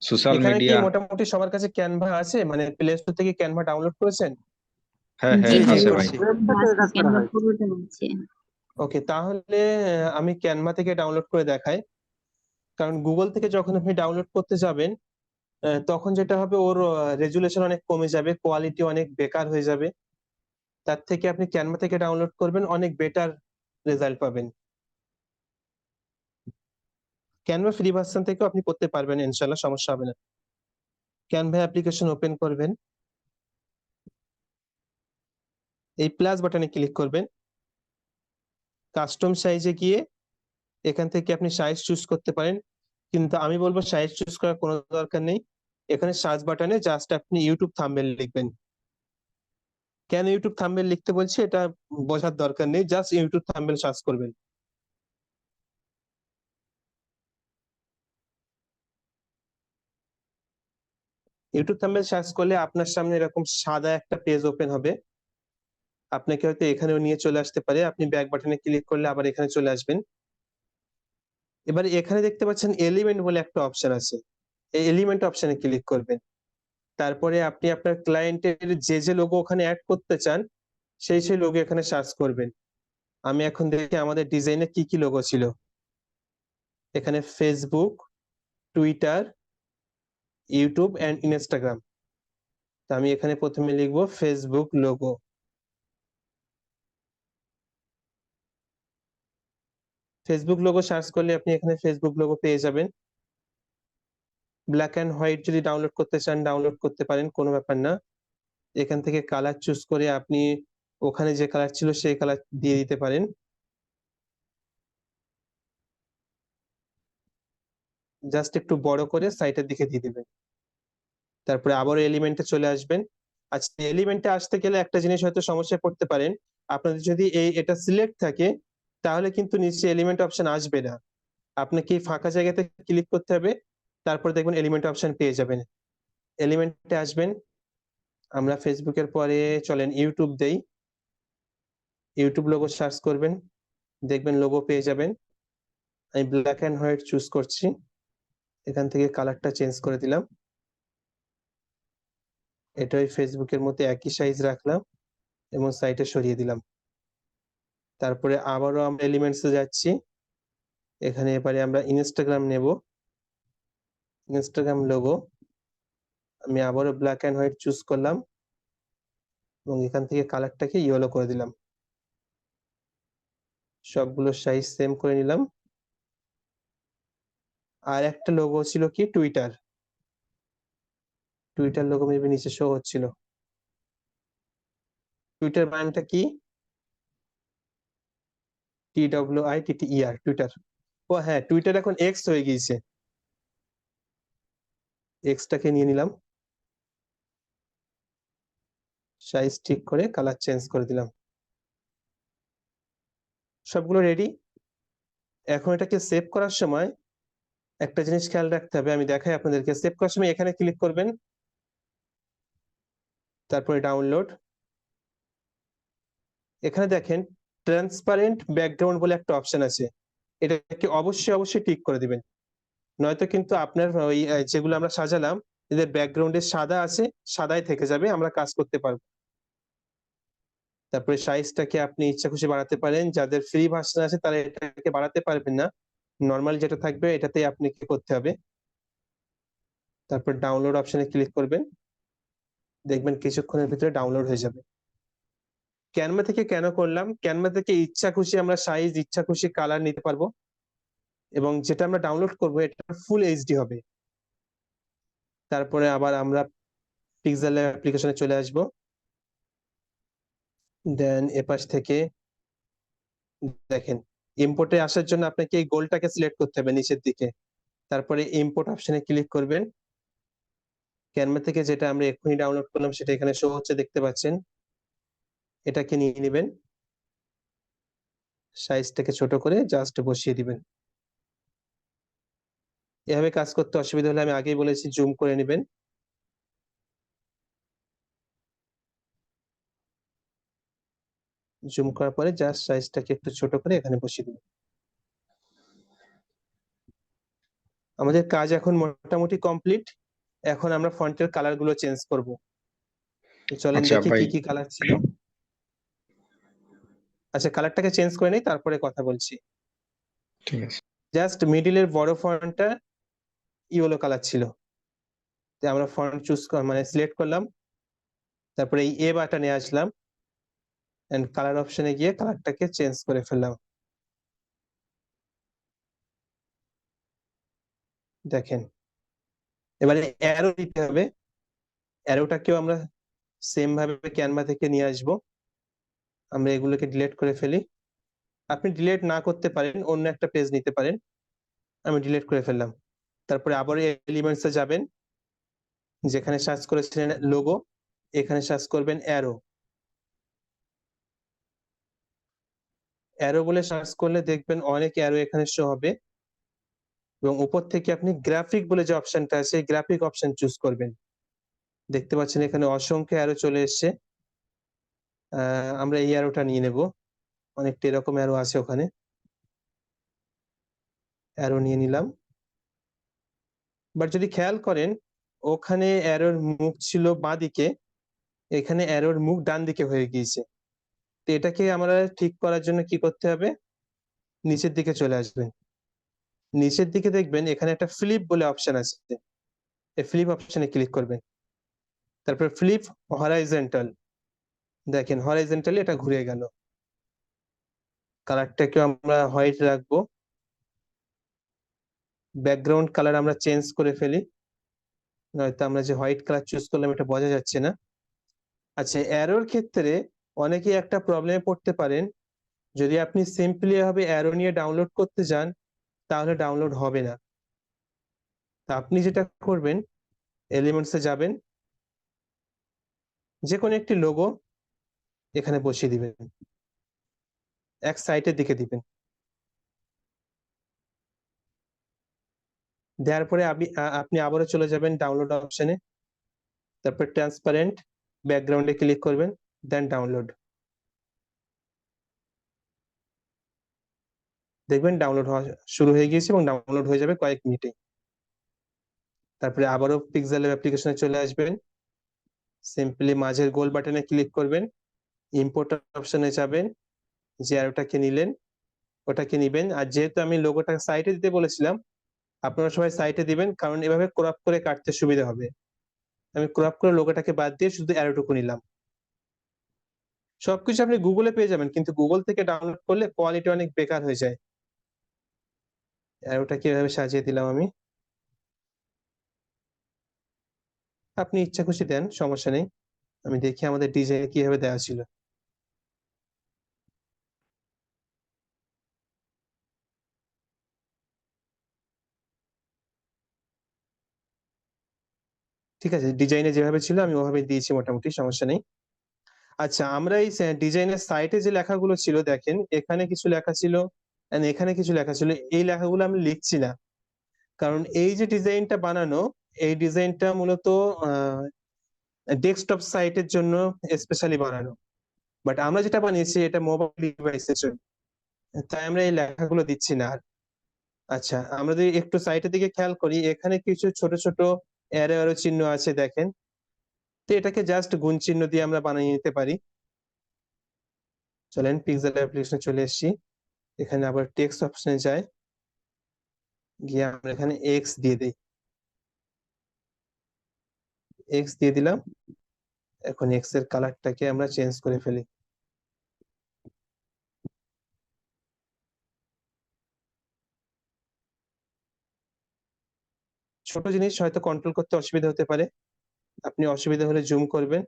সোশ্যাল এখানে কি মিডিয়া। মোটামুটি সবার কাছে ক্যানভা আছে, মানে প্লে স্টোর থেকে ক্যানভা ডাউনলোড করেছেন? হ্যাঁ জি হ্যাঁ, জি আছে ভাইয়া, ভাই। করছি। ক্যানভা থেকে আছে, কাজ করা ক্যানভা হয়। পুরোটা আছে। ওকে, তাহলে আমি ক্যানভা থেকে ডাউনলোড করে দেখাই। কারণ গুগল থেকে যখন আপনি ডাউনলোড করতে যাবেন, তখন যেটা হবে, ওর রেজুলেশন অনেক কমে যাবে, কোয়ালিটি অনেক বেকার হয়ে যাবে। তার থেকে আপনি ক্যানভা থেকে ডাউনলোড করবেন, অনেক বেটার রেজাল্ট পাবেন। ক্যানভা ফ্রি ভার্সন থেকেও আপনি করতে পারবেন, ইনশাল্লাহ সমস্যা হবে না। ক্যানভা অ্যাপ্লিকেশন ওপেন করবেন, এই প্লাস বাটনে ক্লিক করবেন, কাস্টম সাইজে গিয়ে এখান থেকে আপনি সাইজ চুজ করতে পারেন, কিন্তু আমি বলবো সাইজ চুজ করার কোনো দরকার নেই। এখানে সার্চ বাটনে জাস্ট আপনি ইউটিউব থাম্বনেল লিখবেন। কেন ইউটিউব থাম্বনেল লিখতে বলছি এটা বোঝার দরকার নেই, জাস্ট ইউটিউব থাম্বনেল সার্চ করবেন। ইউটিউব থাম্বনেল সার্চ করলে আপনার সামনে এরকম সাদা একটা পেজ ওপেন হবে, আপনাকে হয়তো এখানেও নিয়ে চলে আসতে পারে। আপনি ব্যাক বাটনে ক্লিক করলে আবার এখানে চলে আসবেন। এবার এখানে দেখতে পাচ্ছেন এলিমেন্ট বলে একটা অপশন আছে, এই এলিমেন্ট অপশনে ক্লিক করবেন। তারপরে আপনি আপনার ক্লায়েন্টের যে যে লোগো ওখানে অ্যাড করতে চান সেই সেই লোগো এখানে সার্চ করবেন। আমি এখন দেখি আমাদের ডিজাইনে কি কি লোগো ছিল। এখানে Facebook, Twitter, YouTube and Instagram. আমি এখানে প্রথমে লিখবো Facebook logo. Facebook logo search করলে আপনি এখানে ফেসবুক লোগো পেয়ে যাবেন। ব্ল্যাক এন্ড হোয়াইট যদি ডাউনলোড করতে চান ডাউনলোড করতে পারেন, কোনো ব্যাপার না। এখান থেকে কালার চুজ করে আপনি ওখানে যে কালার ছিল সেই কালার দিয়ে দিতে পারেন। জাস্ট একটু বড় করে সাইটের দিকে দিয়ে দিবেন। তারপরে আবার এলিমেন্টে চলে আসবেন। আচ্ছা, এলিমেন্টে আসতে গেলে একটা জিনিস হয়তো সমস্যায় পড়তে পারেন, আপনাদের যদি এটা সিলেক্ট থাকে তাহলে কিন্তু নিচে এলিমেন্ট অপশন আসবে না, আপনাকে এই ফাঁকা জায়গাতে ক্লিক করতে হবে, তারপর দেখবেন এলিমেন্ট অপশন পেয়ে যাবেন। এলিমেন্টে আসবেন, আমরা ফেসবুকের পরে চলেন ইউটিউব দেই, ইউটিউব লোগো সার্চ করবেন, দেখবেন লোগো পেয়ে যাবেন। আমি ব্ল্যাক এন্ড হোয়াইট চুজ করছি, এখান থেকে কালারটা চেঞ্জ করে দিলাম, এটা ওই ফেসবুকের মধ্যে একই সাইজ রাখলাম এবং সাইটে সরিয়ে দিলাম। তারপরে আবারও আমরা এলিমেন্টসে যাচ্ছি, এখানে এবারে আমরা ইনস্টাগ্রাম নেব, ইনস্টাগ্রাম লোগো আমি আবারও ব্ল্যাক এন্ড হোয়াইট চুজ করলাম এবং এখান থেকে কালারটাকে ইয়েলো করে দিলাম, সবগুলো সাইজ সেম করে নিলাম। আর একটা লোগো ছিল কি টুইটার, টুইটার লোগো মেবি নিচে শো হচ্ছিল। টুইটার বানানটা কি? TWITTER, Twitter. ও হ্যাঁ, টুইটার এখন এক্স হয়ে গিয়েছে, এক্সটাকে নিয়ে নিলাম, সাইজ ঠিক করে কালার চেঞ্জ করে দিলাম। সবগুলো রেডি। এখন এটাকে সেভ করার সময় একটা জিনিস খেয়াল রাখতে হবে, আমি দেখাই আপনাদেরকে। সেভ করার সময় এখানে ক্লিক করবেন, তারপরে ডাউনলোড। এখানে দেখেন ট্রান্সপারেন্ট ব্যাকগ্রাউন্ড বলে একটা অপশন আছে, এটাকে অবশ্যই অবশ্যই টিক করে দিবেন, নয়তো কিন্তু আপনার ওই যেগুলো আমরা সাজালাম এদের ব্যাকগ্রাউন্ডে সাদা আছে, সাদাই থেকে যাবে, আমরা কাজ করতে পারবো। তারপরে সাইজটাকে আপনি ইচ্ছা খুশি বাড়াতে পারেন, যাদের ফ্রি ভার্সন আছে তারা এটাকে বাড়াতে পারবেন না, নর্মাল যেটা থাকবে এটাতেই আপনি কি করতে হবে। তারপর ডাউনলোড অপশনে ক্লিক করবেন, দেখবেন কিছুক্ষণের ভিতরে ডাউনলোড হয়ে যাবে। ক্যানভা থেকে কেন করলাম, ক্যানভা থেকে ইচ্ছা খুশি আমরা সাইজ ইচ্ছা খুশি কালার নিতে পারবো, এবং যেটা আমরা ডাউনলোড করবো এটা ফুল এইচডি হবে। তারপরে আবার আমরা পিক্সেল অ্যাপ্লিকেশনে চলে আসবো, দেন এপাশ থেকে দেখেন ইম্পোর্টে আসার জন্য আপনাকে এই গোলটাকে সিলেক্ট করতে হবে নিচের দিকে, তারপরে ইম্পোর্ট অপশনে ক্লিক করবেন। ক্যানভা থেকে যেটা আমরা এক্ষুনি ডাউনলোড করলাম সেটা এখানে শো হচ্ছে, দেখতে পাচ্ছেন। এটাকে নিয়ে নেবেন, সাইজটাকে ছোট করে জাস্ট বসিয়ে দিবেন। এভাবে কাজ করতে অসুবিধা হলে আমি আগেই বলেছি জুম করে নেবেন। জুম করার পরে জাস্ট সাইজটাকে একটু ছোট করে এখানে বসিয়ে দিবেন। আমাদের কাজ এখন মোটামুটি কমপ্লিট। এখন আমরা ফন্টের কালার গুলো চেঞ্জ করব, চলেন আচ্ছা দেখি ভাই, কি কি কালার ছিল। আচ্ছা, কালারটাকে চেঞ্জ করে নেই তারপরে কথা বলছি। ঠিক আছে। জাস্ট মিডিলের বড় ফন্টটা ইয়েলো কালার ছিল, তাই আমরা ফন্ট চুজ মানে সিলেক্ট করলাম, তারপরে এই এ বাটনে আসলাম এন্ড কালার অপশনে গিয়ে কালারটাকে চেঞ্জ করে ফেললাম। দেখেন এবারে অ্যারো দিতে হবে। অ্যারোটাকেও আমরা সেম ভাবে ক্যানভা থেকে নিয়ে আসবো। আমরা এগুলোকে ডিলিট করে ফেলি। আপনি ডিলিট না করতে পারেন, অন্য একটা পেজ নিতে পারেন। আমি ডিলিট করে ফেললাম। তারপরে আবার এলিমেন্টসে যাবেন, যেখানে সার্চ করেছিলেন লোগো, এখানে সার্চ করবেন অ্যারো। অ্যারো বলে সার্চ করলে দেখবেন অনেক অ্যারো এখানে শো হবে, এবং উপর থেকে আপনি গ্রাফিক বলে যে অপশনটা আছে গ্রাফিক অপশন চুজ করবেন। দেখতে পাচ্ছেন এখানে অসংখ্য অ্যারো চলে এসেছে। আমরা এই অ্যারোটা নিয়ে নেব, অনেকটা এরকম অ্যারো আছে ওখানে। অ্যারো নিয়ে নিলাম। বাট যদি খেয়াল করেন ওখানে অ্যারোর মুখ ছিল বাঁদিকে, এখানে অ্যারোর মুখ ডান দিকে হয়ে গিয়েছে। তো এটাকে আমরা ঠিক করার জন্য কি করতে হবে, নিচের দিকে চলে আসবেন। নিচের দিকে দেখবেন এখানে একটা ফ্লিপ বলে অপশন আছে, এই ফ্লিপ অপশনে ক্লিক করবেন। তারপর ফ্লিপ হরাইজন্টাল, দেখেন হরাইজন্টালি এটা ঘুরে গেল। কালারটাকে আমরা হোয়াইট রাখবো। ব্যাকগ্রাউন্ড কালার আমরা চেঞ্জ করে ফেলি, নয়তো আমরা যে হোয়াইট কালার চুজ করলাম এটা বোঝা যাচ্ছে না। আচ্ছা, অ্যারোর ক্ষেত্রে অনেকেই একটা প্রবলেমে পড়তে পারেন, যদি আপনি সিম্পলি ভাবে অ্যারো নিয়ে ডাউনলোড করতে যান তাহলে ডাউনলোড হবে না। তা আপনি যেটা করবেন, এলিমেন্টসে যাবেন, যে কোনো একটি লোগো এখানে বসিয়ে দিবেন, এক সাইটের দিকে দিবেন। দেওয়ার পরে আপনি আবারও চলে যাবেন ডাউনলোড অপশনে, তারপর ট্রান্সপারেন্ট ব্যাকগ্রাউন্ডে ক্লিক করবেন, দেন ডাউনলোড। দেখবেন ডাউনলোড হওয়া শুরু হয়ে গিয়েছে এবং ডাউনলোড হয়ে যাবে কয়েক মিনিটে। তারপরে আবারও পিক্সেলের অ্যাপ্লিকেশনে চলে আসবেন, সিম্পলি মাঝের গোল বাটনে ক্লিক করবেন, ইম্পোর্ট অপশনে যাবেন, যে অ্যারোটাকে নিলেন ওটাকে নিবেন। আর যেহেতু আমি লোগোটা সাইটে দিতে বলেছিলাম, আপনারা সবাই সাইটে দিবেন, কারণ এভাবে ক্রপ করে কাটতে সুবিধা হবে। আমি ক্রপ করে লোগোটাকে বাদ দিয়ে শুধু অ্যারোটুকু নিলাম। সবকিছু আপনি গুগলে পেয়ে যাবেন, কিন্তু গুগল থেকে ডাউনলোড করলে কোয়ালিটি অনেক বেকার হয়ে যায়। অ্যারোটা কিভাবে সাজিয়ে দিলাম আমি, আপনি ইচ্ছা খুশি দেন, সমস্যা নেই। আমি দেখি আমাদের ডিজাইনে কিভাবে দেওয়া ছিল। ঠিক আছে, ডিজাইনে যেভাবে ছিল আমি ওভাবে দিয়েছি, মোটামুটি সমস্যা নেই। আচ্ছা, আমরা এই ডিজাইনের সাইটে যে লেখাগুলো ছিল দেখেন, এখানে কিছু লেখা ছিল and এখানে কিছু লেখা ছিল, এই লেখাগুলো আমি লিখছি না, কারণ এই যে ডিজাইনটা বানানো, এই ডিজাইনটা মূলত ডেস্কটপ সাইটের জন্য স্পেশালি বানানো। বাট আমরা যেটা বানিয়েছি এটা মোবাইল ডিভাইসের জন্য, তাই আমরা এই লেখাগুলো দিচ্ছি না আর। আচ্ছা, আমরা যদি একটু সাইটের দিকে খেয়াল করি, এখানে কিছু ছোট ছোট অ্যারো অ্যারো চিহ্ন আছে দেখেন। তো এটাকে জাস্ট গুণ চিহ্ন দিয়ে আমরা বানিয়ে নিতে পারি। চলেন পিক্সেল অ্যাপ্লিকেশনে চলে এসেছি, এখানে আবার টেক্সট অপশনে যাই, গিয়ে আমরা এখানে এক্স দিয়ে দিই, এক্স দিয়ে দিলাম। এখন এক্স এর কালারটাকে আমরা চেঞ্জ করে ফেলি। ছোট জিনিস হয়তো কন্ট্রোল করতে অসুবিধা হতে পারে, আপনি অসুবিধা হলে জুম করবেন।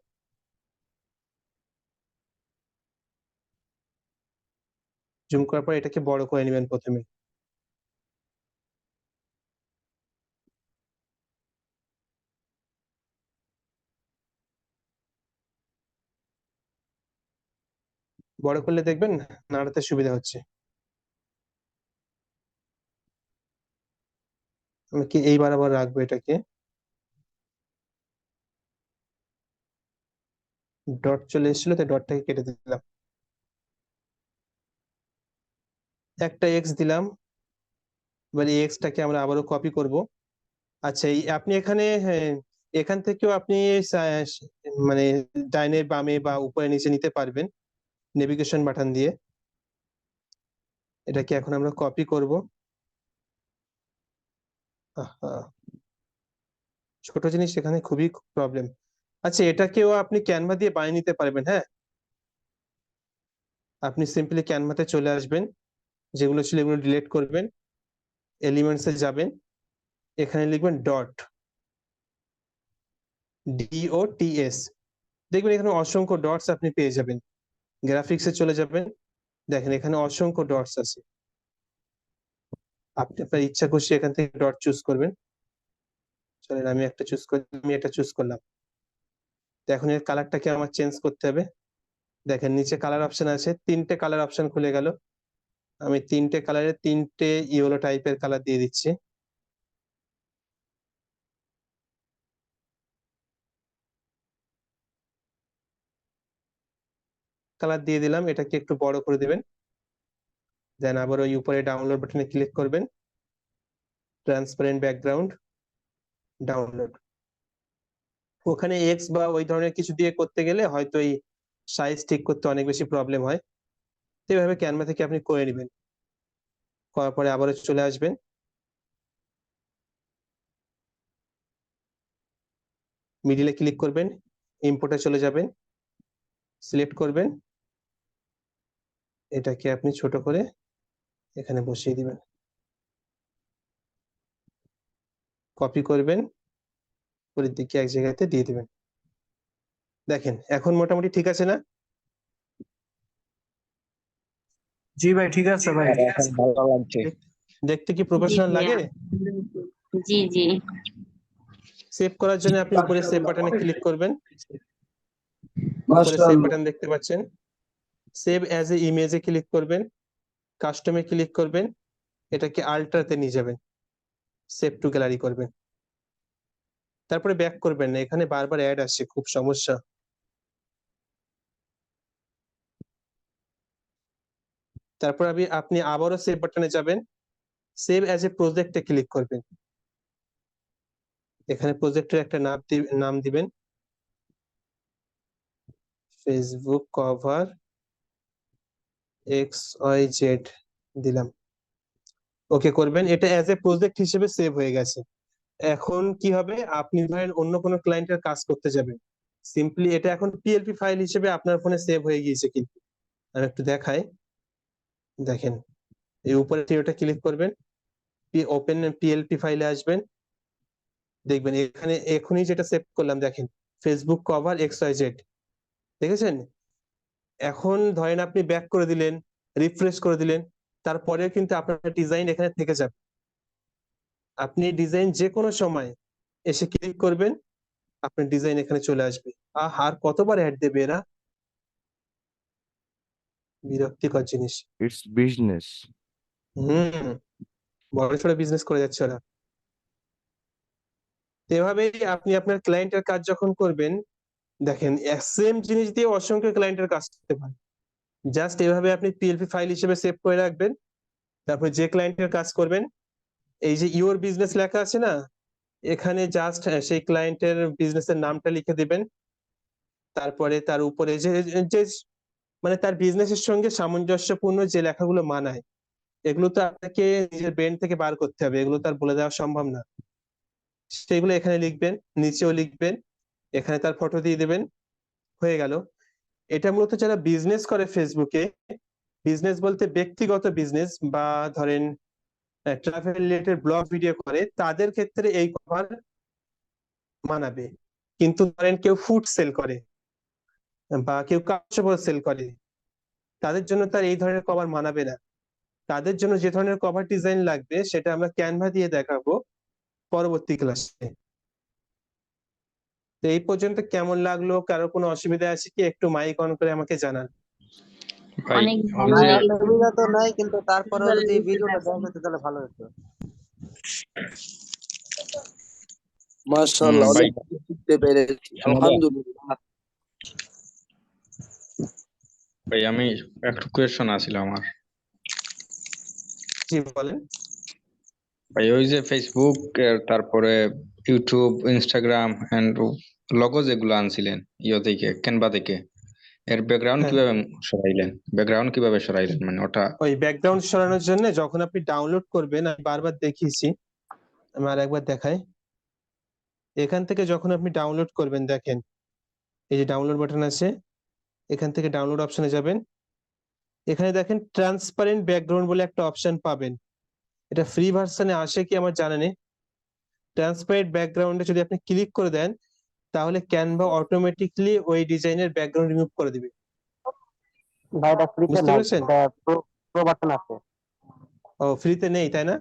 জুম করার পর এটাকে বড় করে নেবেন প্রথমে। বড় করলে দেখবেন নাড়াতে সুবিধা হচ্ছে। আমি কি এই বরাবর রাখবো এটাকে, ডট চলে এসেছিল তাই ডটটাকে কেটে দিলাম, একটা এক্স দিলাম। এবার এই এক্সটাকে আমরা আবারও কপি করব। আচ্ছা, এই আপনি এখানে, হ্যাঁ, এখান থেকেও আপনি মানে ডাইনে বামে বা উপরে নিচে নিতে পারবেন নেভিগেশন বাটন দিয়ে। এটাকে এখন আমরা কপি করব। আহা, ছোট জিনিস এখানে খুবই প্রবলেম। আচ্ছা, এটাকেও আপনি ক্যানভা দিয়ে বানিয়ে নিতে পারবেন। হ্যাঁ, আপনি সিম্পলি ক্যানভাতে চলে আসবেন, যেগুলো ছিল এগুলো ডিলিট করবেন, এলিমেন্টসে যাবেন, এখানে লিখবেন DOTS, দেখবেন এখানে অসংখ্য ডটস আপনি পেয়ে যাবেন। গ্রাফিক্সে চলে যাবেন, দেখেন এখানে অসংখ্য ডটস আছে। আপনি আপনার ইচ্ছা খুশি এখান থেকে ডট চুজ করবেন। চলেন আমি একটা চুজ করি, আমি এটা চুজ করলাম। তো এখন এর কালারটাকে আমার চেঞ্জ করতে হবে। দেখেন নিচে কালার অপশন আছে, 3টে কালার অপশন খুলে গেল। আমি 3টে কালারের 3টে ইয়েলো টাইপের কালার দিয়ে দিচ্ছি। কালার দিয়ে দিলাম, এটাকে একটু বড় করে দিবেন। দেন আবার ওই উপরে ডাউনলোড বাটনে ক্লিক করবেন, ট্রান্সপারেন্ট ব্যাকগ্রাউন্ড, ডাউনলোড। ওখানে এক্স বা ওই ধরনের কিছু দিয়ে করতে গেলে হয়তো এই সাইজ ঠিক করতে অনেক বেশি প্রবলেম হয়। তো এইভাবে ক্যানভা থেকে আপনি করে নেবেন। করার পরে আবারও চলে আসবেন, মিডিলে ক্লিক করবেন, ইম্পোর্টে চলে যাবেন, সিলেক্ট করবেন, এটাকে আপনি ছোট করে এখানে বসিয়ে দিবেন, কপি করবেন, উপরের দিকে এক জায়গাতে দিয়ে দিবেন। দেখেন এখন মোটামুটি ঠিক আছে না? জি ভাই, ঠিক আছে ভাই। এখন ভালো লাগছে। দেখতে কি জি প্রফেশনাল ভাইয়া, লাগে? জি জি। সেভ করার জন্য আপনি উপরে সেভ বাটনে ক্লিক করবেন, উপরে সেভ বাটন দেখতে পাচ্ছেন। সেভ অ্যাজ এ ইমেজে ক্লিক করবেন, কাস্টমে ক্লিক করবেন, এটাকে আল্ট্রাতে নিয়ে যাবেন, সেভ টু গ্যালারি করবেন। তারপরে ব্যাক করবেন না, এখানে বারবার অ্যাড আসছে, খুব সমস্যা। তারপর আপনি আবারও সেভ বাটনে যাবেন, সেভ অ্যাজ এ প্রজেক্টে ক্লিক করবেন। এখানে প্রজেক্টের একটা নাম দিবেন, ফেসবুক কভার XYZ দিলাম, ওকে করবেন। এটা অ্যাজ এ প্রজেক্ট হিসেবে সেভ হয়ে গেছে। এখন কি হবে, আপনি ধরেন অন্য কোনো ক্লায়েন্টের কাজ করতে যাবেন, সিম্পলি এটা এখন PLP ফাইল হিসেবে আপনার ফোনে সেভ হয়ে গিয়েছে। কিন্তু আমি একটু দেখাই, দেখেন এই উপরে ওটা ক্লিক করবেন, ওপেন PLP ফাইলে আসবেন, দেখবেন এখানে এখনই যেটা সেভ করলাম, দেখেন ফেসবুক কভার XYZ, দেখেছেন? এখন ধরেন আপনি ব্যাক করে দিলেন, রিফ্রেশ করে দিলেন, তারপরেও কিন্তু আপনার ডিজাইন এখানে থেকে যাবে। আপনি ডিজাইন যে কোনো সময় এসে ক্লিক করবেন, আপনার ডিজাইন এখানে চলে আসবে। আর কতবার অ্যাড দেবে এরা, বিরক্তিকর জিনিস। It's business. হুম, বড় সড়ো বিজনেস করে যাচ্ছে ওরা। তো এভাবেই আপনি আপনার ক্লায়েন্টের কাজ যখন করবেন, দেখেন সেম জিনিস দিয়ে অসংখ্য ক্লায়েন্টের কাজ করতে পারেন। জাস্ট এভাবে আপনি PLP ফাইল হিসেবে সেভ করে রাখবেন, তারপর যে ক্লায়েন্টের কাজ করবেন, এই যে ইওর বিজনেস লেখা আছে না, এখানে জাস্ট সেই ক্লায়েন্টের বিজনেসের নামটা লিখে দিবেন। তারপরে তার উপরে যে মানে তার বিজনেসের সঙ্গে সামঞ্জস্যপূর্ণ যে লেখাগুলো মানায়, এগুলো তো আপনাকে নিজের ব্রেন থেকে বার করতে হবে, এগুলো তো আর বলে দেওয়া সম্ভব না। সেগুলো এখানে লিখবেন, নিচেও লিখবেন, এখানে তার ফটো দিয়ে দেবেন, হয়ে গেল। এটা মূলত যারা বিজনেস করে ফেসবুকে, বিজনেস বলতে ব্যক্তিগত বিজনেস বা ধরেন ট্রাভেল রিলেটেড ব্লগ ভিডিও করে, তাদের ক্ষেত্রে এই কভার মানাবে। কিন্তু ধরেন কেউ ফুড সেল করে বা কেউ কাপড় সেল করে, তাদের জন্য তার এই ধরনের কভার মানাবে না। তাদের জন্য যে ধরনের কভার ডিজাইন লাগবে সেটা আমরা ক্যানভা দিয়ে দেখাবো পরবর্তী ক্লাসে। তো এই পর্যন্ত কেমন লাগলো, কারো কোনো অসুবিধা আছে কি, একটু মাইক অন করে আমাকে জানান। ভাই অনেক ওই ভালো যে ভাই লাগলো। অসুবিধা তো নাই, কিন্তু তারপরেও ভালো যদি বুঝতে ভিডিওটা পারছি। দেওয়া যেত তাহলে ভালো হতো। মাশাআল্লাহ, ভাই অনেক কিছু শিখতে পেরেছি, শোনা যায়? আলহামদুলিল্লাহ। ভাই আমি একটা কোয়েশ্চন আছিল আমার। জি বলেন। ভাই ওই যে ফেসবুক তারপরে ইউটিউব, ইনস্টাগ্রাম এন্ড লগো যেগুলো আনছিলেন থেকে ক্যানভা থেকে, এর ব্যাকগ্রাউন্ড হ্যাঁ, কিভাবে সরাইলেন? ব্যাকগ্রাউন্ড কিভাবে সরাইলেন, মানে ওটা? ওই ব্যাকগ্রাউন্ড সরানোর জন্য যখন আপনি ডাউনলোড করবেন, আমি বারবার দেখিয়েছি, আমি আর একবার দেখাই। এখান থেকে যখন আপনি ডাউনলোড করবেন, দেখেন এই যে ডাউনলোড বাটন আছে, এখান থেকে ডাউনলোড অপশনে যাবেন, এখানে দেখেন ট্রান্সপারেন্ট ব্যাকগ্রাউন্ড বলে একটা অপশন পাবেন। এটা ফ্রি ভার্সনে আসে কি আমার জানা নেই, ট্রান্সপারেন্ট ব্যাকগ্রাউন্ডে যদি আপনি ক্লিক করে দেন তাহলে ক্যানভা অটোমেটিকলি ওই ডিজাইনের ব্যাকগ্রাউন্ড রিমুভ করে দিবে। ভাই এটা ফ্রিতে বুঝতে নাই, পেরেছেন? এটা প্রো বাটন আছে। ও ফ্রিতে নেই তাই না?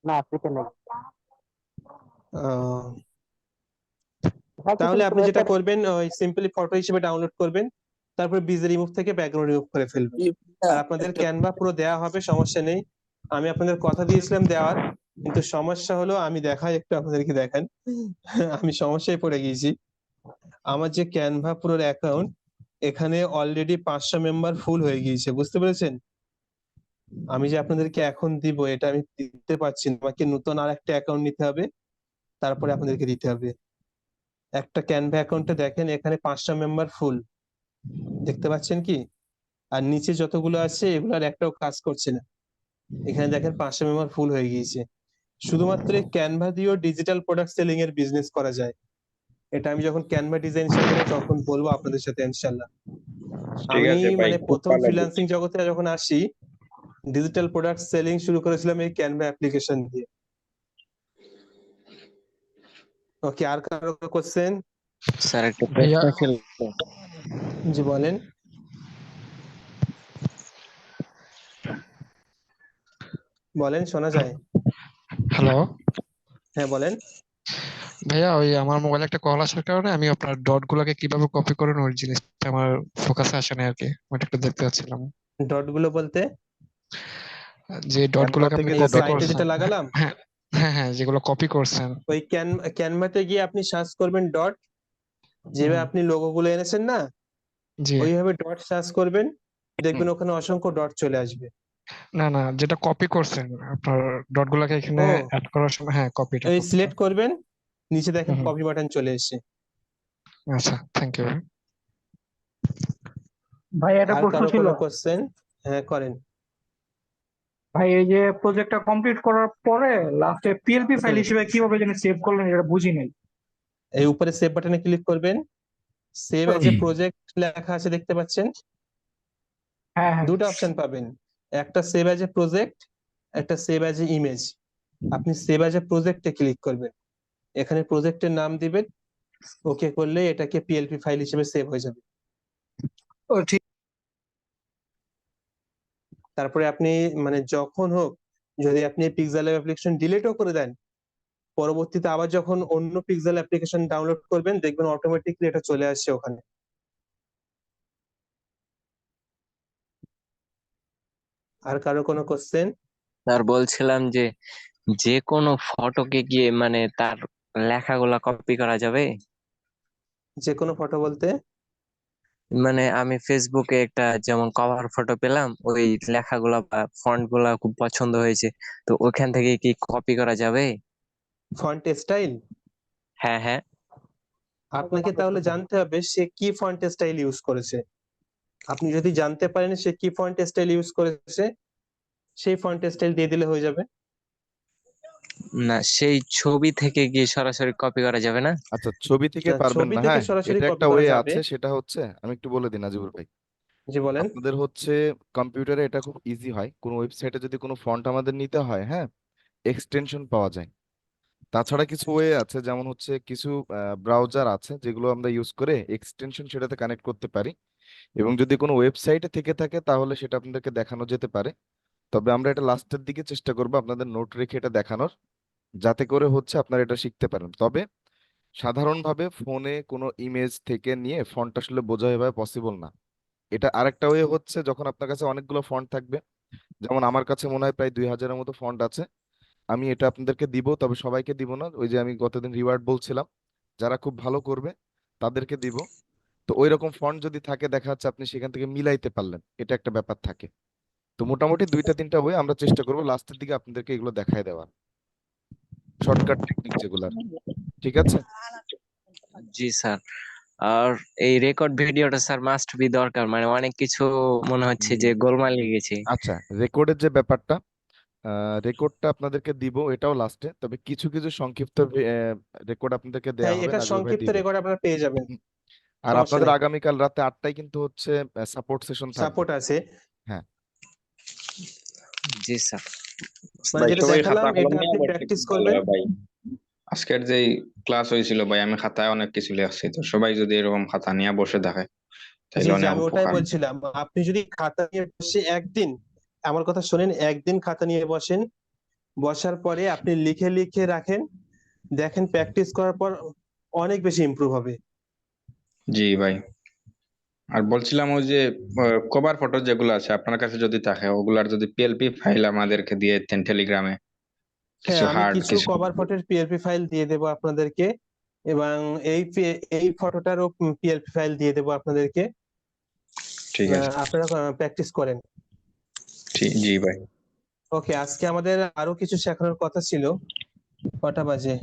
না, ফ্রিতে নেই। আহ, ভাই কিছু তাহলে কিছু আপনি যেটা ওয়েবসাইট করবেন ওই সিম্পলি ফটো হিসেবে ডাউনলোড করবেন, তারপর বিজি রিমুভ থেকে ব্যাকগ্রাউন্ড রিমুভ করে ফেলবেন। আর আপনাদের ক্যানভা পুরো দেওয়া হবে, সমস্যা নেই। আমি আপনাদের কথা দিয়েছিলাম দেওয়ার, কিন্তু সমস্যা হলো আমি দেখাই একটু আপনাদেরকে দেখান। আমি সমস্যায় পড়ে গিয়েছি। আমার যে ক্যানভা প্রোর অ্যাকাউন্ট, এখানে অলরেডি 500 মেম্বার ফুল হয়ে গিয়েছে, বুঝতে পেরেছেন? আমি যে আপনাদেরকে এখন দিব এটা আমি দিতে পারছি না, আমাকে নতুন আর একটা অ্যাকাউন্ট নিতে হবে, তারপরে আপনাদেরকে দিতে হবে। একটা ক্যানভা অ্যাকাউন্টে দেখেন এখানে 500 মেম্বার ফুল, দেখতে পাচ্ছেন কি? আর নিচে যতগুলো আছে এগুলো আর একটাও কাজ করছে না। এখানে দেখেন 500 মেম্বার ফুল হয়ে গিয়েছে। শুধুমাত্র এই ক্যানভা দিয়েও ডিজিটাল প্রোডাক্ট সেলিং এর বিজনেস করা যায়। এটা আমি যখন ক্যানভা ডিজাইন শিখবো তখন বলবো আপনাদের সাথে ইনশাল্লাহ। ঠিক আমি আছে ভাই, মানে খুব প্রথম ভালো বুঝছি। ফ্রিল্যান্সিং জগতে যখন আসি, ডিজিটাল প্রোডাক্ট সেলিং শুরু করেছিলাম এই ক্যানভা অ্যাপ্লিকেশন দিয়ে। ওকে, আর কারো কোশ্চেন? স্যার একটা ভাইয়া প্রশ্ন ছিল। জি বলেন। বলেন, শোনা যায়। হ্যালো হ্যাঁ বলেন। ভাইয়া, ওই আমার মোবাইলে একটা কল আসার কারণে আমি আপনার ডট গুলাকে কিভাবে কপি করেন ওই জিনিসটা আমার ফোকাসে আসে না আর কি, ওটা একটু দেখতে চাচ্ছিলাম। ডট গুলো বলতে যে ডট ক্যানভা গুলাকে আপনি থেকে এই যে কপি ডট সাইটে করছেন, যেটা লাগালাম, হ্যাঁ হ্যাঁ হ্যাঁ, যেগুলো কপি করছেন। ওই ক্যানভাতে গিয়ে আপনি সার্চ করবেন ডট, যেভাবে হুম, আপনি লোগো গুলো এনেছেন না, জি। ওইভাবে ডট সার্চ করবেন, দেখবেন ওখানে অসংখ্য ডট চলে আসবে। না না, যেটা কপি করছেন আপনার ডট গুলাকে এখানে ও, অ্যাড করার সময়, হ্যাঁ কপিটা এই কপিটা। সিলেক্ট করবেন, নিচে দেখেন হুম হুম, কপি বাটন চলে এসেছে। আচ্ছা, থ্যাংক ইউ। ভাই একটা আর প্রশ্ন কারো ছিল। কোনো কোশ্চেন? হ্যাঁ করেন। ভাই এই যে প্রজেক্টটা কমপ্লিট করার পরে লাস্টে পিএলপি ফাইল হুম, হিসেবে কিভাবে যেন সেভ করলেন এটা বুঝি নাই। এই উপরে সেভ বাটনে ক্লিক করবেন, সেভ এজ এ প্রজেক্ট লেখা আছে দেখতে পাচ্ছেন? হ্যাঁ হ্যাঁ। দুটো অপশন পাবেন, একটা সেভ এজ এ প্রজেক্ট, একটা সেভ এজ এ ইমেজ। আপনি সেভ এজ এ প্রজেক্টে ক্লিক করবেন, এখানে প্রজেক্টের নাম দিবেন, ওকে করলে এটাকে পিএলপি ফাইল হিসেবে সেভ হয়ে যাবে। ও ঠিক। তারপরে আপনি মানে যখন হোক, যদি আপনি পিক্সেল অ্যাপ্লিকেশন ডিলিটও করে দেন, পরবর্তীতে আবার যখন অন্য পিক্সেল অ্যাপ্লিকেশন ডাউনলোড করবেন দেখবেন অটোমেটিকলি এটা চলে আসছে ওখানে। আর কারো কোনো কোশ্চেন? স্যার বলছিলাম যে যে কোনো ফটোকে গিয়ে মানে তার লেখাগুলা কপি করা যাবে? যে কোনো ফটো বলতে? মানে আমি ফেসবুকে একটা যেমন কভার ফটো পেলাম, ওই লেখাগুলা বা ফন্ট গুলা খুব পছন্দ হয়েছে, তো ওইখান থেকে কি কপি করা যাবে? Font style? হ্যাঁ হ্যাঁ। আপনাকে তাহলে জানতে হবে সে কি ফন্ট স্টাইল ইউজ করেছে। আপনি যদি জানতে পারেন সে কি ফন্ট স্টাইল ইউজ করেছে, সেই ফন্ট স্টাইল দিয়ে দিলে হয়ে যাবে। না, সেই ছবি থেকে গিয়ে সরাসরি কপি করা যাবে না? আচ্ছা, ছবি থেকে পারবেন ছবি না, থেকে হ্যাঁ। সরাসরি এটা কপি একটা করা ওয়ে যাবে। আছে, সেটা হচ্ছে আমি একটু বলে দিই নাজিবুর ভাই। জি বলেন। আপনাদের হচ্ছে কম্পিউটারে এটা খুব ইজি হয়, কোনো ওয়েবসাইটে যদি কোনো ফন্ট আমাদের নিতে হয়, হ্যাঁ, এক্সটেনশন পাওয়া যায়। তাছাড়া কিছু ওয়ে আছে, যেমন হচ্ছে কিছু ব্রাউজার আছে যেগুলো আমরা ইউজ করে এক্সটেনশন সেটাতে কানেক্ট করতে পারি, এবং যদি কোনো ওয়েবসাইটে থেকে থাকে তাহলে সেটা আপনাদেরকে দেখানো যেতে পারে। তবে আমরা এটা লাস্টের দিকে চেষ্টা করব আপনাদের নোট রেখে এটা দেখানোর, যাতে করে হচ্ছে আপনারা এটা শিখতে পারেন। তবে সাধারণভাবে ফোনে কোনো ইমেজ থেকে নিয়ে ফন্ট আসলে বোঝা এভাবে পসিবল না। এটা আরেকটা ওয়ে হচ্ছে, যখন আপনার কাছে অনেকগুলো ফন্ট থাকবে, যেমন আমার কাছে মনে হয় প্রায় 2000-এর মতো ফন্ট আছে, আমি এটা আপনাদেরকে দিব, তবে সবাইকে দিব না। ওই যে আমি গতদিন রিওয়ার্ড বলছিলাম, যারা খুব ভালো করবে তাদেরকে দিব। তো ওই রকম ফন্ট যদি থাকে, দেখা যাচ্ছে আপনি সেখান থেকে মিলাইতে পারলেন, এটা একটা ব্যাপার থাকে। তো মোটামুটি 2-3টা বই আমরা চেষ্টা করবো লাস্টের দিকে আপনাদেরকে এগুলো দেখায় দেওয়ার, শর্টকাট টেকনিক যেগুলার। ঠিক আছে? জি স্যার। আর এই রেকর্ড ভিডিওটা স্যার মাস্ট বি দরকার, মানে অনেক কিছু মনে হচ্ছে যে গোলমাল লেগে গেছে। আচ্ছা, রেকর্ডের যে ব্যাপারটা, রেকর্ডটা আপনাদেরকে দিব, এটাও লাস্টে। তবে কিছু কিছু সংক্ষিপ্ত রেকর্ড আপনাদেরকে দেওয়া হ্যাঁ, হবে, এটা নাজির ভাই সংক্ষিপ্ত দিবে। রেকর্ড আপনারা পেয়ে যাবেন, হুম। আর সমস্যা আপনাদের নেই। আগামীকাল রাতে 8টায় কিন্তু হচ্ছে সাপোর্ট সেশন থাকবে। সাপোর্ট আছে। হ্যাঁ। জি স্যার। মানে ভাই যেটা সবাই খাতা দেখালাম কলম এটা নিয়ে আপনি বসলে প্র্যাকটিস খুব ভালো করবেন। হয় ভাই। আজকের যেই ক্লাস হয়েছিল ভাই, আমি খাতায় অনেক কিছু লিখছি, তো সবাই যদি এরকম খাতা নিয়ে বসে থাকে জি তাহলে জি, অনেক আমি ওটাই উপকার। বলছিলাম, আপনি যদি খাতা নিয়ে বসে একদিন, আমার কথা শোনেন, একদিন খাতা নিয়ে বসেন, বসার পরে আপনি লিখে লিখে রাখেন, দেখেন প্র্যাকটিস করার পর অনেক বেশি ইমপ্রুভ হবে। জি ভাই। আর বলছিলাম ওই যে কভার ফটো যেগুলো আছে আপনার কাছে যদি থাকে, ওগুলার যদি পিএলপি ফাইল আমাদেরকে দিয়ে দিতেন টেলিগ্রামে, হ্যাঁ, কিছু আমি হার্ড কিছু কিছু। কভার ফটোর পিএলপি ফাইল দিয়ে দেবো আপনাদেরকে, এবং এই ফটোটারও পিএলপি ফাইল দিয়ে দেবো আপনাদেরকে। ঠিক আছে। আপনারা প্র্যাকটিস করেন। জি ভাই। ওকে, আজকে আমাদের আরো কিছু শেখানোর কথা ছিল। কটা বাজে?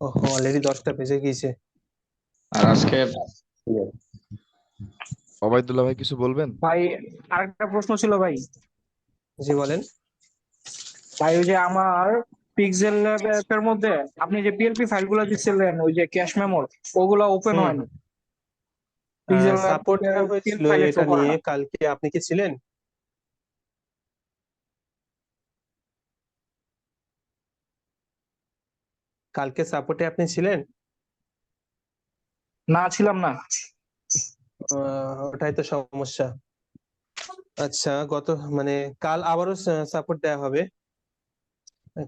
ওহো, অলরেডি 10টা বেজে গিয়েছে। আর আজকে ওবায়দুল্লাহ ভাই কিছু বলবেন? ভাই আরেকটা প্রশ্ন ছিল ভাই। জি বলেন। ভাই ওই যে আমার পিক্সেল ল্যাব এর মধ্যে আপনি যে পিএলপি ফাইলগুলো দিচ্ছিলেন, ওই যে ক্যাশ মেমোর, ওগুলো ওপেন হুম, হয়নি। পিক্সেল ল্যাব সাপোর্ট দেওয়া পিএল হয়েছিল ফাইলে শো এটা করে নিয়ে, না। কালকে আপনি কি ছিলেন? কালকে সাপোর্টে আপনি ছিলেন? না, ছিলাম না। ওটাই তো সমস্যা। আচ্ছা, মানে কাল আবারও সাপোর্ট দেওয়া হবে,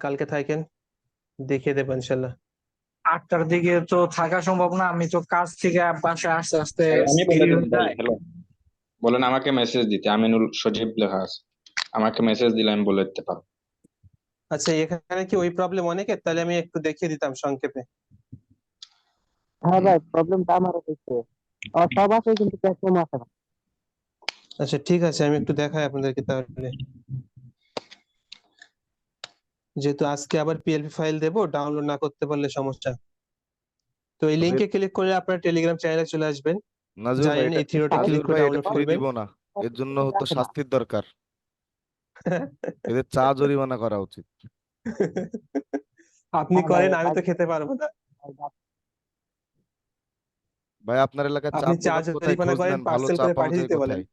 কালকে থাকেন, দেখিয়ে দেবো ইনশাল্লাহ। 8টার দিকে তো থাকা সম্ভব না, আমি তো কাজ থেকে বাসায় আস্তে আস্তে আমি বলে দেরি দিন হয়ে ভাই, যায়। হ্যালো, বলেন আমাকে মেসেজ দিতে, আমিনুল সজীব লেখা আছে, আমাকে মেসেজ দিলে আমি বলে দিতে পারবো। আচ্ছা, এখানে কি ওই প্রবলেম অনেকের? তাহলে আমি একটু দেখিয়ে দিতাম সংক্ষেপে। হ্যাঁ ভাই, প্রবলেমটা আমারও হচ্ছে। সব আছে কিন্তু প্ল্যাটফর্ম আছে না। আচ্ছা ঠিক আছে, আমি একটু দেখাই আপনাদেরকে তাহলে। যেহেতু আজকে আবার পিএলপি ফাইল দেবো, ডাউনলোড না করতে পারলে সমস্যা। তো এই তবে লিংকে ক্লিক করে আপনার টেলিগ্রাম চ্যানেলে চলে আসবেন, নাজির ভাই জানেন এটা, এই থিওরিটা ক্লিক নাজির করে ভাই এটা ডাউনলোড ফ্রি করবেন। দিব না, এর জন্য তো আছে না। শাস্তির দরকার, এদের জরিমানা করা উচিত। আপনি হ্যাঁ ভাই, করেন, আমি তো খেতে পারবো না। ভাই আপনার এলাকায় আপনি দোকান কোথায়? জরিমানা খোঁজ করেন, নেন, ভালো পার্সেল চা করে পাওয়া পাঠিয়ে যায় দিতে বলেন। কোথায়?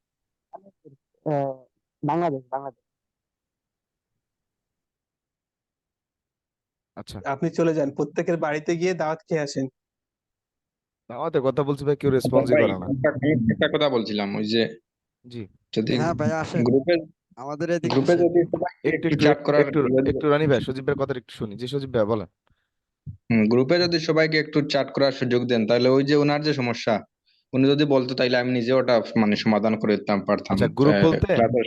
বাংলাদেশ বাংলাদেশ। আচ্ছা, আপনি চলে যান, প্রত্যেকের বাড়িতে গিয়ে দাওয়াত খেয়ে আসেন। আমাদের কথা বলছি ভাই, কেউ আচ্ছা রেসপন্সই ভাই, করে না। আমি একটা কথা বলছিলাম, ওই যে জি, যদি হ্যাঁ ভাই আসেন, গ্রুপে আমাদের এদিকে গ্রুপে আসেন। যদি সবাইকে একটু একটু একটু চ্যাট করার একটু একটু রানী ভাই, সজীব ভাইয়ের কথা একটু শুনি। জি সজীব ভাই বলেন। গ্রুপে যদি সবাইকে একটু চ্যাট করার সুযোগ দেন, তাহলে ওই যে ওনার যে সমস্যা, উনি যদি বলতো তাইলে আমি নিজে ওটা মানে সমাধান করে দিতাম পারতাম। আচ্ছা গ্রুপ বলতে, ক্লাসের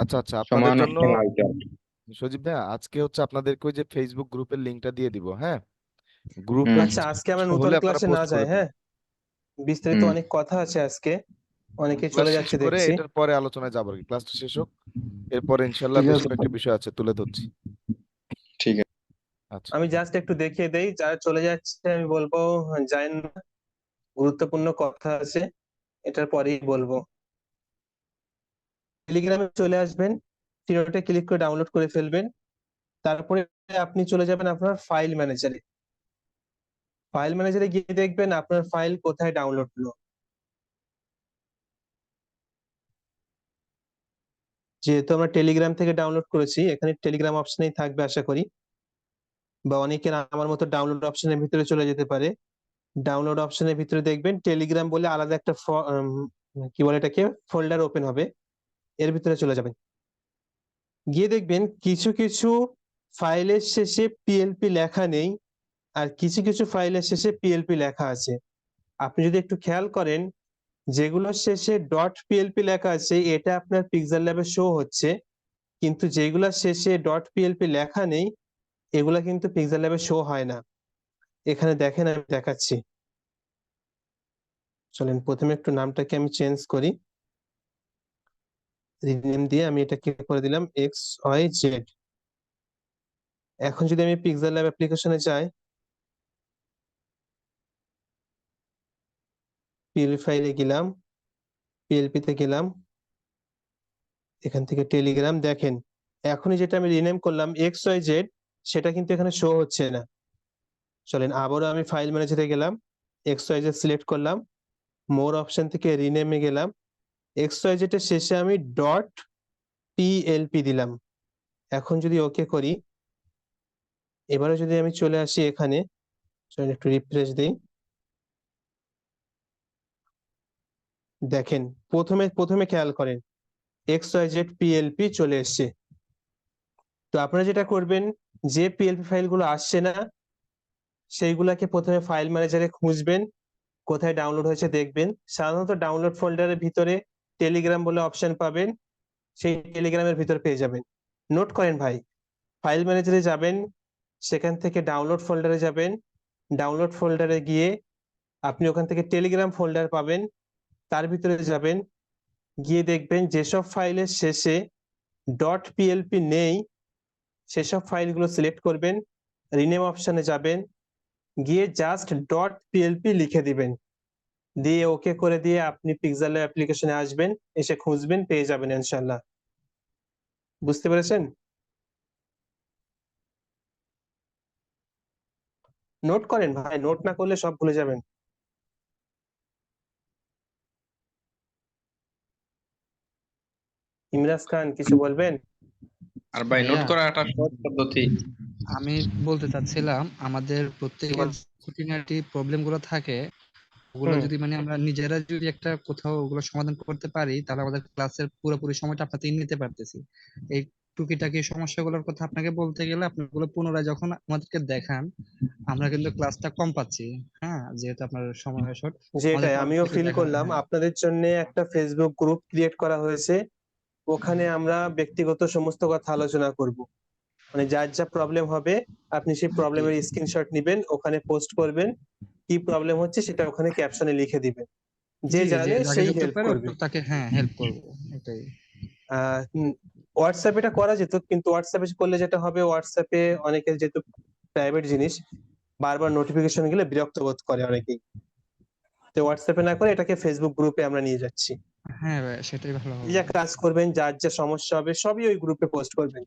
আচ্ছা আচ্ছা, সময় আপনাদের অনেক জন্য সময় হইতো আর কি। সজীব ভাই আজকে হচ্ছে আপনাদেরকে ওই যে ফেসবুক গ্রুপের লিংকটা দিয়ে দিব, হ্যাঁ? গ্রুপে আচ্ছা, আজকে আমরা নতুন হলে আপনারা ক্লাসে না পোস্ট যাই, করে দিন। হ্যাঁ, বিস্তারিত হুম, অনেক কথা আছে আজকে, অনেকে ক্লাস চলে শেষ যাচ্ছে করে দেখছি। এটার পরে আলোচনায় যাবো আর কি, ক্লাসটা শেষ হোক, এরপরে ইনশাল্লাহ ঠিক বেশ আছে, কয়েকটা বিষয় আছে তুলে ধরছি। ঠিক আছে। আচ্ছা, আমি জাস্ট একটু দেখিয়ে দেই, যারা চলে যাচ্ছে আমি বলবো যায়েন না, গুরুত্বপূর্ণ কথা আছে, এটার পরেই বলবো। টেলিগ্রামে চলে আসবেন, থিওরিটা ক্লিক করে ডাউনলোড করে ফেলবেন, তারপরে আপনি চলে যাবেন আপনার ফাইল ম্যানেজারে। ফাইল ম্যানেজারে গিয়ে দেখবেন আপনার ফাইল কোথায় ডাউনলোড হলো। যেহেতু আমরা টেলিগ্রাম থেকে ডাউনলোড করেছি, এখানে টেলিগ্রাম অপশনেই থাকবে আশা করি, বা অনেকের আমার মতো ডাউনলোড অপশনের ভিতরে চলে যেতে পারে। ডাউনলোড অপশনের ভিতরে দেখবেন টেলিগ্রাম বলে আলাদা একটা কি বলে এটাকে, ফোল্ডার ওপেন হবে, এর ভিতরে চলে যাবেন। গিয়ে দেখবেন কিছু কিছু ফাইলের শেষে পিএলপি লেখা নেই, আর কিছু কিছু ফাইলের শেষে পিএলপি লেখা আছে। আপনি যদি একটু খেয়াল করেন, যেগুলোর শেষে ডট পিএলপি লেখা আছে এটা আপনার পিক্সেল ল্যাবে শো হচ্ছে, কিন্তু যেগুলোর শেষে ডট পিএলপি লেখা নেই এগুলা কিন্তু পিক্সেল ল্যাবে শো হয় না। এখানে দেখেন, আমি দেখাচ্ছি, চলেন প্রথমে একটু নামটাকে আমি চেঞ্জ করি, রিনেম দিয়ে আমি এটাকে করে দিলাম XYZ। এখন যদি আমি পিক্সেল ল্যাব অ্যাপ্লিকেশনে যাই, পিএলপি ফাইলে গেলাম, পিএলপি তে গেলাম, এখান থেকে টেলিগ্রাম, দেখেন এখনই যেটা আমি রিনেম করলাম XYZ, সেটা কিন্তু এখানে শো হচ্ছে না। চলেন আবারও আমি ফাইল ম্যানেজারে গেলাম, XYZ সিলেক্ট করলাম, মোর অপশন থেকে রিনেমে গেলাম, XYZ এর শেষে আমি ডট পিএলপি দিলাম। এখন যদি ওকে করি, এবারে যদি আমি চলে আসি এখানে, একটু রিফ্রেশ দিই। দেখেন প্রথমে খেয়াল করেন XYZ PLP চলে এসছে। তো আপনারা যেটা করবেন, যে PLP ফাইলগুলো আসছে না সেইগুলাকে প্রথমে ফাইল ম্যানেজারে খুঁজবেন, কোথায় ডাউনলোড হয়েছে দেখবেন। সাধারণত ডাউনলোড ফোল্ডারের ভিতরে টেলিগ্রাম বলে অপশন পাবেন, সেই টেলিগ্রামের ভিতর পেয়ে যাবেন। নোট করেন ভাই, ফাইল ম্যানেজারে যাবেন, সেখান থেকে ডাউনলোড ফোল্ডারে যাবেন, ডাউনলোড ফোল্ডারে গিয়ে আপনি ওখান থেকে টেলিগ্রাম ফোল্ডার পাবেন, তার ভিতরে যাবেন, গিয়ে দেখবেন যেসব ফাইলের শেষে .plp নেই সেসব ফাইলগুলো সিলেক্ট করবেন, রিনেম অপশনে যাবেন, গিয়ে জাস্ট .plp লিখে দিবেন, দিয়ে ওকে করে দিয়ে আপনি পিক্সেল ল্যাব অ্যাপ্লিকেশনে আসবেন, এসে খুঁজবেন, পেয়ে যাবেন ইনশাল্লাহ। বুঝতে পেরেছেন? নোট করেন ভাই, নোট না করলে সব ভুলে যাবেন। ইমরাজ খান কিছু বলবেন? আর ভাই নোট ভাইয়া করা একটা সহজ পদ্ধতি। আমি বলতে চাচ্ছিলাম আমাদের প্রত্যেকের খুঁটিনাটি প্রবলেম গুলো থাকে, ওগুলো হুম। যদি মানে আমরা নিজেরা যদি একটা কোথাও ওগুলো সমাধান করতে পারি, তাহলে আমাদের ক্লাসের পুরোপুরি সময়টা আপনাদের নিতে পারতেছি। এই টুকিটাকি সমস্যাগুলোর কথা আপনাকে বলতে গেলে আপনি ওগুলো পুনরায় যখন আমাদেরকে দেখান, আমরা কিন্তু ক্লাসটা কম পাচ্ছি। হ্যাঁ, যেহেতু আপনার সময় শর্ট, আমাদের যেটাই আমিও আপনাদেরকে ফিল দেখানো। করলাম, হ্যাঁ, আপনাদের জন্য একটা ফেসবুক গ্রুপ ক্রিয়েট করা হয়েছে, ওখানে আমরা ব্যক্তিগত সমস্ত কথা আলোচনা করব। মানে যার যা প্রবলেম হবে আপনি সেই প্রবলেমের স্ক্রিনশট নেবেন, ওখানে পোস্ট করবেন, কি প্রবলেম হচ্ছে সেটা ওখানে ক্যাপশনে লিখে দিবেন, যে জি, যে জানে যাকে সেই যতটুকু হেল্প পারে করবে। তাকে হ্যাঁ হেল্প করবো, এটাই। হোয়াটসঅ্যাপে এটা করা যেত, কিন্তু হোয়াটসঅ্যাপে করলে যেটা হবে, হোয়াটসঅ্যাপে অনেকের যেহেতু প্রাইভেট জিনিস, বারবার নোটিফিকেশন গেলে বিরক্ত বোধ করে অনেকেই। তো হোয়াটসঅ্যাপে না করে এটাকে ফেসবুক গ্রুপে আমরা নিয়ে যাচ্ছি। হ্যাঁ ভাই, সেটাই ভালো হবে। যা কাজ করবেন, যার যা সমস্যা হবে সবই ওই গ্রুপে পোস্ট করবেন,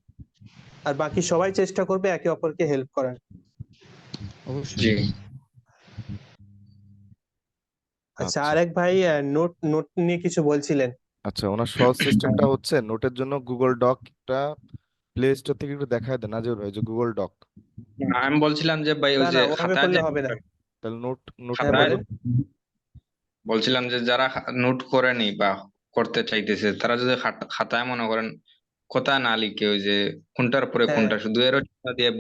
আর বাকি সবাই চেষ্টা করবে একে অপরকে হেল্প করার। অবশ্যই। জি আচ্ছা, আচ্ছা আরেক ভাই নোট নোট নিয়ে কিছু বলছিলেন। আচ্ছা, ওনার সহজ সিস্টেমটা হচ্ছে নোটের জন্য গুগল ডকটা প্লে স্টোর থেকে একটু দেখায় দেন নাজির ভাই, যে গুগল ডক। আমি বলছিলাম যে ভাই ওই না যে না, ওভাবে খাতায় করলে যে হবে না। তাহলে নোটটা হ্যাঁ খাতায় বলেন। বলছিলাম যে যারা নোট করেনি বা করতে চাইতেছে, তারা যদি খাতায় মনে করেন কোথায় না লিখে ওই যে কোনটার পরে হ্যাঁ কোনটা শুধু এরো চিহ্ন দিয়ে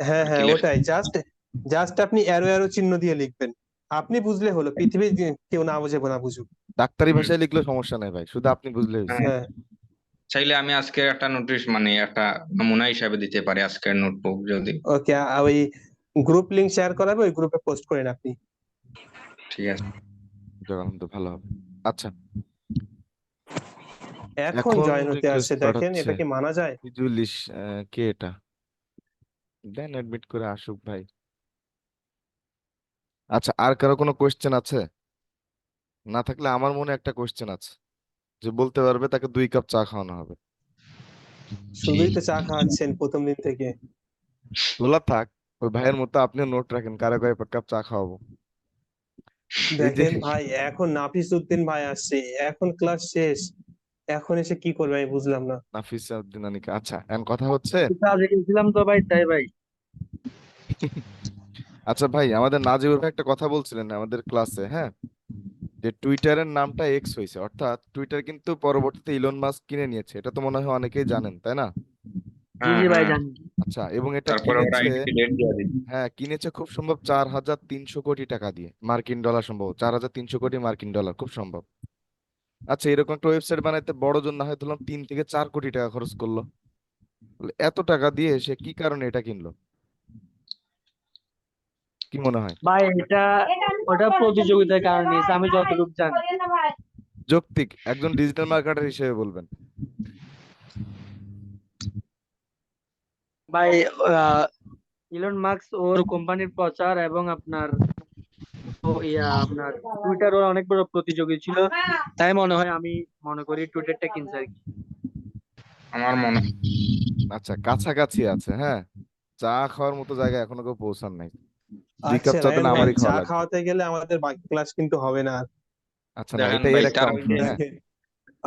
হ্যাঁ কি হ্যাঁ, লেখা। ওটাই জাস্ট জাস্ট আপনি অ্যারো অ্যারো চিহ্ন দিয়ে লিখবেন, আপনি বুঝলে হলো, পৃথিবীর কেউ না বুঝে না বুঝুক। ডাক্তারি হুম। ভাষায় লিখলে সমস্যা নাই ভাই, শুধু আপনি বুঝলে হয়েছে। হ্যাঁ, হ্যাঁ চাইলে আমি আজকে একটা নোটিশ মানে একটা নমুনা হিসাবে দিতে পারি আজকের নোটবুক যদি। ওকে, ওই গ্রুপ লিংক শেয়ার করাবে, ওই গ্রুপে পোস্ট করেন আপনি। ঠিক আছে। আলহামদুলিল্লাহ, ভালো হবে। আচ্ছা, এখন এখন জয়েন হতে রিকোয়েস্ট আসছে, দেখেন পাঠাচ্ছে এটা কি মানা যায়? হিজুলিশ, কে এটা? দেন অ্যাডমিট করে আসুক ভাই। আচ্ছা, আর কারো কোনো কোয়েশ্চেন আছে? না থাকলে আমার মনে একটা কোয়েশ্চেন আছে, যে বলতে পারবে তাকে 2 কাপ চা খাওয়ানো হবে। শুধুই তো চা খাওয়াচ্ছেন প্রথম দিন থেকে। তোলা থাক, ওই ভাইয়ের মতো আপনিও নোট রাখেন, কারে কয় কাপ চা খাওয়াবো। এই যে দেখেন ভাই, এখন নাফিস উদ্দিন ভাই আসছে, এখন ক্লাস শেষ, এখন এসে কি করবে আমি বুঝলাম না। নাফিস উদ্দিন আনিকা। আচ্ছা, এখন কথা হচ্ছে, কাজে গেছিলাম তো ভাই, তাই ভাই। আচ্ছা ভাই, আমাদের নাজিবুর ভাই একটা কথা বলছিলেন আমাদের ক্লাসে, হ্যাঁ, যে টুইটারের নামটা এক্স হয়েছে, অর্থাৎ টুইটার কিন্তু পরবর্তীতে ইলন মাস্ক কিনে নিয়েছে, এটা তো মনে হয় অনেকেই জানেন, তাই না? জি হ্যাঁ জি ভাই হ্যাঁ, জানি। আচ্ছা, এবং এটা তারপরে ওরা কিনেছে, ডেট দিয়ে দিই। হ্যাঁ কিনেছে খুব সম্ভব 4300 কোটি টাকা দিয়ে, মার্কিন ডলার, সম্ভব 4300 কোটি মার্কিন ডলার, খুব সম্ভব। আচ্ছা, এরকম একটা ওয়েবসাইট বানাইতে বড় জন না হয় ধরলাম 3 থেকে 4 কোটি টাকা খরচ করলো, তাহলে এত টাকা দিয়ে সে কি কারণে এটা কিনলো, কি মনে হয়? ভাই এটা ওটা প্রতিযোগিতার কারণে নিয়েছে, আমি যতটুকু জানি। যৌক্তিক, একজন ডিজিটাল মার্কেটার হিসেবে বলবেন। ভাই ইলন মাস্ক ওর কোম্পানির প্রচার এবং আপনার আপনার টুইটার ওর অনেক বড় প্রতিযোগী ছিল, তাই মনে হয় আমি মনে করি টুইটারটা কিনছে আর কি। আমার মনে হয় আচ্ছা, কাছাকাছি আছে, হ্যাঁ, চা খাওয়ার মতো জায়গায় এখনো কেউ পৌঁছান নাই। 2 কাপ আচ্ছা চা রায়ন দিলে ভাই, আমারই চা খাওয়া লাগবে। খাওয়াতে গেলে আমাদের বাকি ক্লাস কিন্তু হবে না আর। আচ্ছা, না, দেখেন এটাই ভাই এর একটা তার অংশ, ওই যে হ্যাঁ। দেখেন,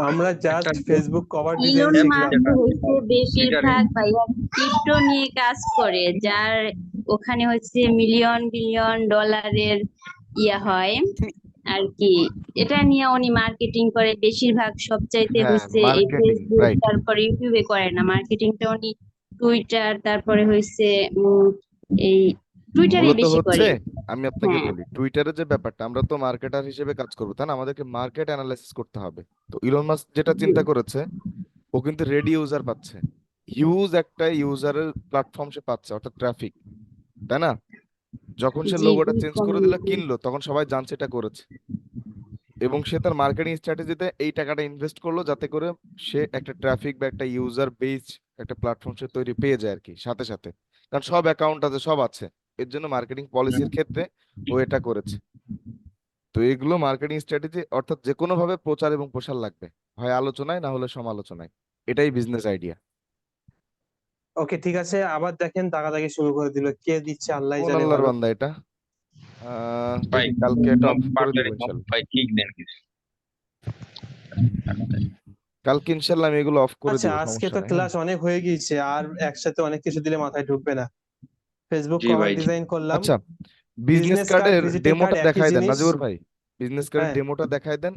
আমরা একটা just Facebook cover design Elon app শিখলাম। মাস্ক যেটা হচ্ছে টুইটারে বেশিরভাগ ভাইয়া ক্রিপ্টো নিয়ে কাজ করে, যার ওখানে হচ্ছে মিলিয়ন বিলিয়ন ডলারের ইয়া হয় আর কি। এটা নিয়ে উনি মার্কেটিং করে বেশিরভাগ, সবচাইতে হ্যাঁ, হচ্ছে এই মার্কেটিং, ফেসবুক রাইট। তারপরে ইউটিউবে করে না, মার্কেটিংটা উনি টুইটার তারপরে হচ্ছে এই টুইটারে মূলত বেশি হচ্ছে করে। আমি আপনাকে হ্যাঁ বলি, টুইটারের যে ব্যাপারটা, আমরা তো মার্কেটার হিসেবে কাজ করবো, তাই না? আমাদেরকে মার্কেট অ্যানালাইসিস করতে হবে। তো ইলন মাস্ক যেটা জি চিন্তা করেছে, ও কিন্তু রেডি ইউজার পাচ্ছে, হিউজ একটা ইউজারের প্ল্যাটফর্ম সে পাচ্ছে, অর্থাৎ ট্রাফিক, তাই না? যখন সে জি লোগোটা ই চেঞ্জ করে দিল, কমিউনিটি। কিনলো, তখন সবাই জানছে এটা করেছে। এবং সে তার মার্কেটিং স্ট্র্যাটেজিতে এই টাকাটা ইনভেস্ট করলো, যাতে করে সে একটা ট্রাফিক বা একটা ইউজার বেস একটা প্ল্যাটফর্ম সে তৈরি পেয়ে যায় আর কি, সাথে সাথে। কারণ সব অ্যাকাউন্ট আছে, সব আছে, এর জন্য মার্কেটিং পলিসির ক্ষেত্রে ও এটা করেছে। তো এগুলো মার্কেটিং স্ট্র্যাটেজি, অর্থাৎ যে কোনো ভাবে প্রচার এবং প্রসার লাগবে, হয় আলোচনায় না হলে সমালোচনায়। এটাই বিজনেস আইডিয়া। ওকে, ঠিক আছে, আবার দেখেন দাগাদাগি শুরু করে দিল, কে দিচ্ছে আল্লাহ কোন জানে আল্লাহর ভালো। বান্দা এটা? ভাই দেখি, কালকে এটা অফ করে দিব পারলে ইনশাল্লাহ। ভাই ঠিক দেন কিছু। কালকে ইনশাল্লাহ আমি এগুলো অফ করে আচ্ছা, দিব, আজকে সমস্যা তো নাই। হ্যাঁ, ক্লাস অনেক হয়ে গিয়েছে, আর একসাথে অনেক কিছু দিলে মাথায় ঢুকবে না। ফেসবুক জি কভার ভাই জি। ডিজাইন করলাম, আচ্ছা, বিজনেস বিজনেস কার্ড কার্ডের ভিজিটিং কার্ড ডেমোটা একই দেখায় দেন জিনিস। নাজিবুর ভাই। বিজনেস কার্ডের হ্যাঁ, ডেমোটা দেখায় দেন,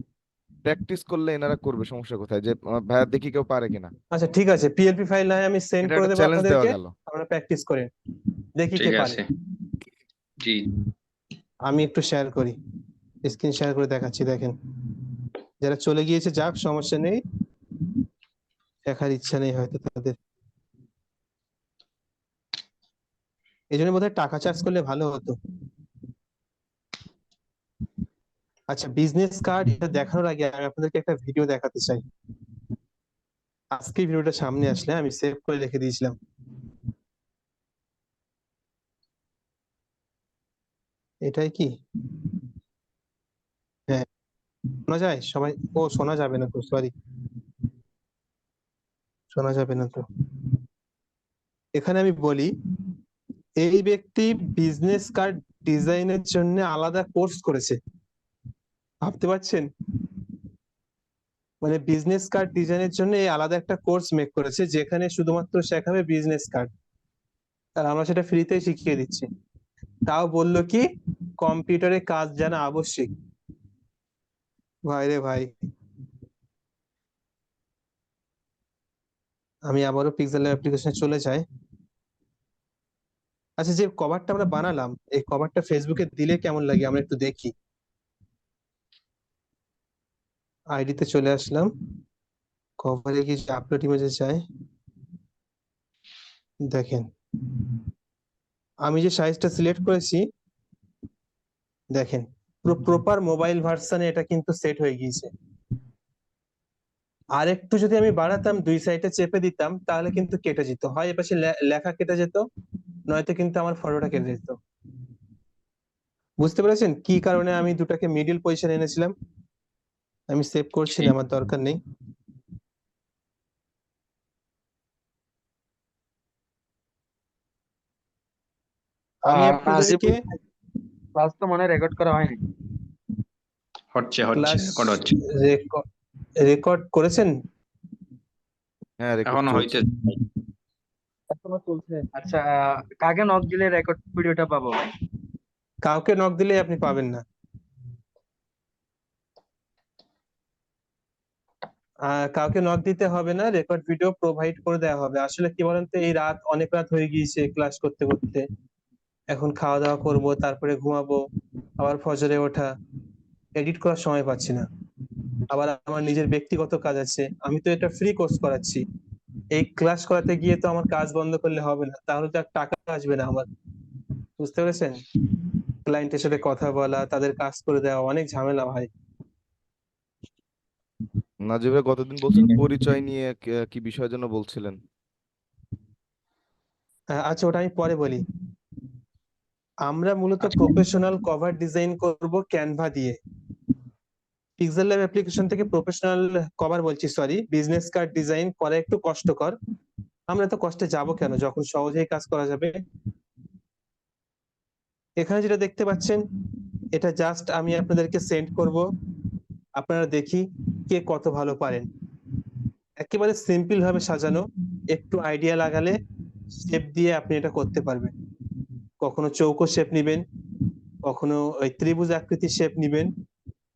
প্র্যাকটিস করলে এনারা করবে, সমস্যা কোথায়? যে ভাইয়া দেখি কেউ পারে কিনা। আচ্ছা ঠিক আছে, পিএলপি ফাইল নয় আমি সেন্ড এটা করে একটা দেবো চ্যালেঞ্জ দেওয়া আপনাদেরকে, গেল। আপনারা প্র্যাকটিস করেন, দেখি কে ঠিক পারে। আছে জি। আমি একটু শেয়ার করি, স্ক্রিন শেয়ার করে দেখাচ্ছি, দেখেন। যারা চলে গিয়েছে যাক, সমস্যা নেই, দেখার ইচ্ছা নেই হয়তো তাদের, এই জন্য বোধহয় টাকা চার্জ করলে ভালো হতো। আচ্ছা, বিজনেস কার্ড এটা দেখানোর আগে আমি আপনাদেরকে একটা ভিডিও দেখাতে চাই। আজকে ভিডিওটা সামনে আসলে আমি সেভ করে রেখে দিয়েছিলাম। এটাই কি? হ্যাঁ, শোনা যায় সবাই? ও শোনা যাবে না তো, সরি, শোনা যাবে না তো। এখানে আমি বলি, এই ব্যক্তি বিজনেস কার্ড ডিজাইনের জন্য আলাদা কোর্স করেছে, ভাবতে পারছেন? মানে বিজনেস কার্ড ডিজাইনের জন্য এই আলাদা একটা কোর্স মেক করেছে, যেখানে শুধুমাত্র শেখাবে বিজনেস কার্ড, আর আমরা সেটা ফ্রিতে শিখিয়ে দিচ্ছি। তাও বললো কি কম্পিউটারে কাজ জানা আবশ্যিক। ভাই রে ভাই, আমি আবারও পিক্সেল অ্যাপ্লিকেশনে চলে যাই। আচ্ছা, যে কভারটা আমরা বানালাম, এই কভারটা ফেসবুকে দিলে কেমন লাগে আমরা একটু দেখি। আইডিতে চলে আসলাম, কভারে গিয়ে আপলোড ইমেজে যাই, দেখেন আমি যে সাইজটা সিলেক্ট করেছি, দেখেন পুরো প্রপার মোবাইল ভার্সনে এটা কিন্তু সেট হয়ে গিয়েছে। আর একটু যদি আমি বাড়াতাম, দুই সাইডে চেপে দিতাম, তাহলে কিন্তু কেটে যেত, হয় এপাশে লেখা কেটে যেত, নয়তো কিন্তু আমার ফটোটা কেটে যেত। বুঝতে পেরেছেন কি কারণে আমি দুটাকে মিডিল পজিশন এনেছিলাম? আমি সেভ করছি না, আমার দরকার নেই। আমি নাজিব, আপনাদেরকে ক্লাস তো মনে রেকর্ড করা হয়নি। হচ্ছে ক্লাস রেকর্ড হচ্ছে। রেকর্ড করেছেন? হ্যাঁ, রেকর্ড এখনো চলছে। হইতে এখনো চলছে? আচ্ছা, কাকে নক দিলে রেকর্ড ভিডিওটা পাবো ভাই? কাউকে নক দিলে আপনি পাবেন না। কাউকে নক দিতে হবে না, রেকর্ড ভিডিও প্রোভাইড করে দেওয়া হবে। আসলে কি বলেন তো, এই রাত অনেক রাত হয়ে গিয়েছে ক্লাস করতে করতে, এখন খাওয়া দাওয়া করব, তারপরে ঘুমাবো, আবার ফজরে ওঠা, এডিট করার সময় পাচ্ছি না। আবার আমার নিজের ব্যক্তিগত কাজ আছে, আমি তো এটা ফ্রি কোর্স করাচ্ছি, এই ক্লাস করাতে গিয়ে তো আমার কাজ বন্ধ করলে হবে না, তাহলে তো আর টাকা আসবে না আমার। বুঝতে পেরেছেন? ক্লায়েন্টের সাথে কথা বলা, তাদের কাজ করে দেওয়া অনেক ঝামেলা ভাই। নাজিব ভাই গতদিন বলছেন পরিচয় নিয়ে কি বিষয় যেন বলছিলেন। আচ্ছা, ওটা আমি পরে বলি। আমরা মূলত আচ্ছা প্রফেশনাল কভার ডিজাইন করব ক্যানভা দিয়ে। পিক্সেল ল্যাব অ্যাপ্লিকেশন থেকে প্রফেশনাল কভার বলছি, সরি, বিজনেস কার্ড ডিজাইন করা একটু কষ্টকর। আমরা তো কষ্টে যাব কেন, যখন সহজেই কাজ করা যাবে। এখানে যেটা দেখতে পাচ্ছেন, এটা জাস্ট আমি আপনাদেরকে সেন্ড করব, আপনারা দেখি কে কত ভালো পারেন। একেবারে সিম্পল ভাবে সাজানো, একটু আইডিয়া লাগালে স্টেপ দিয়ে আপনি এটা করতে পারবেন। কখনো চৌকো শেপ নিবেন, কখনো ওই ত্রিভুজ আকৃতির শেপ নিবেন,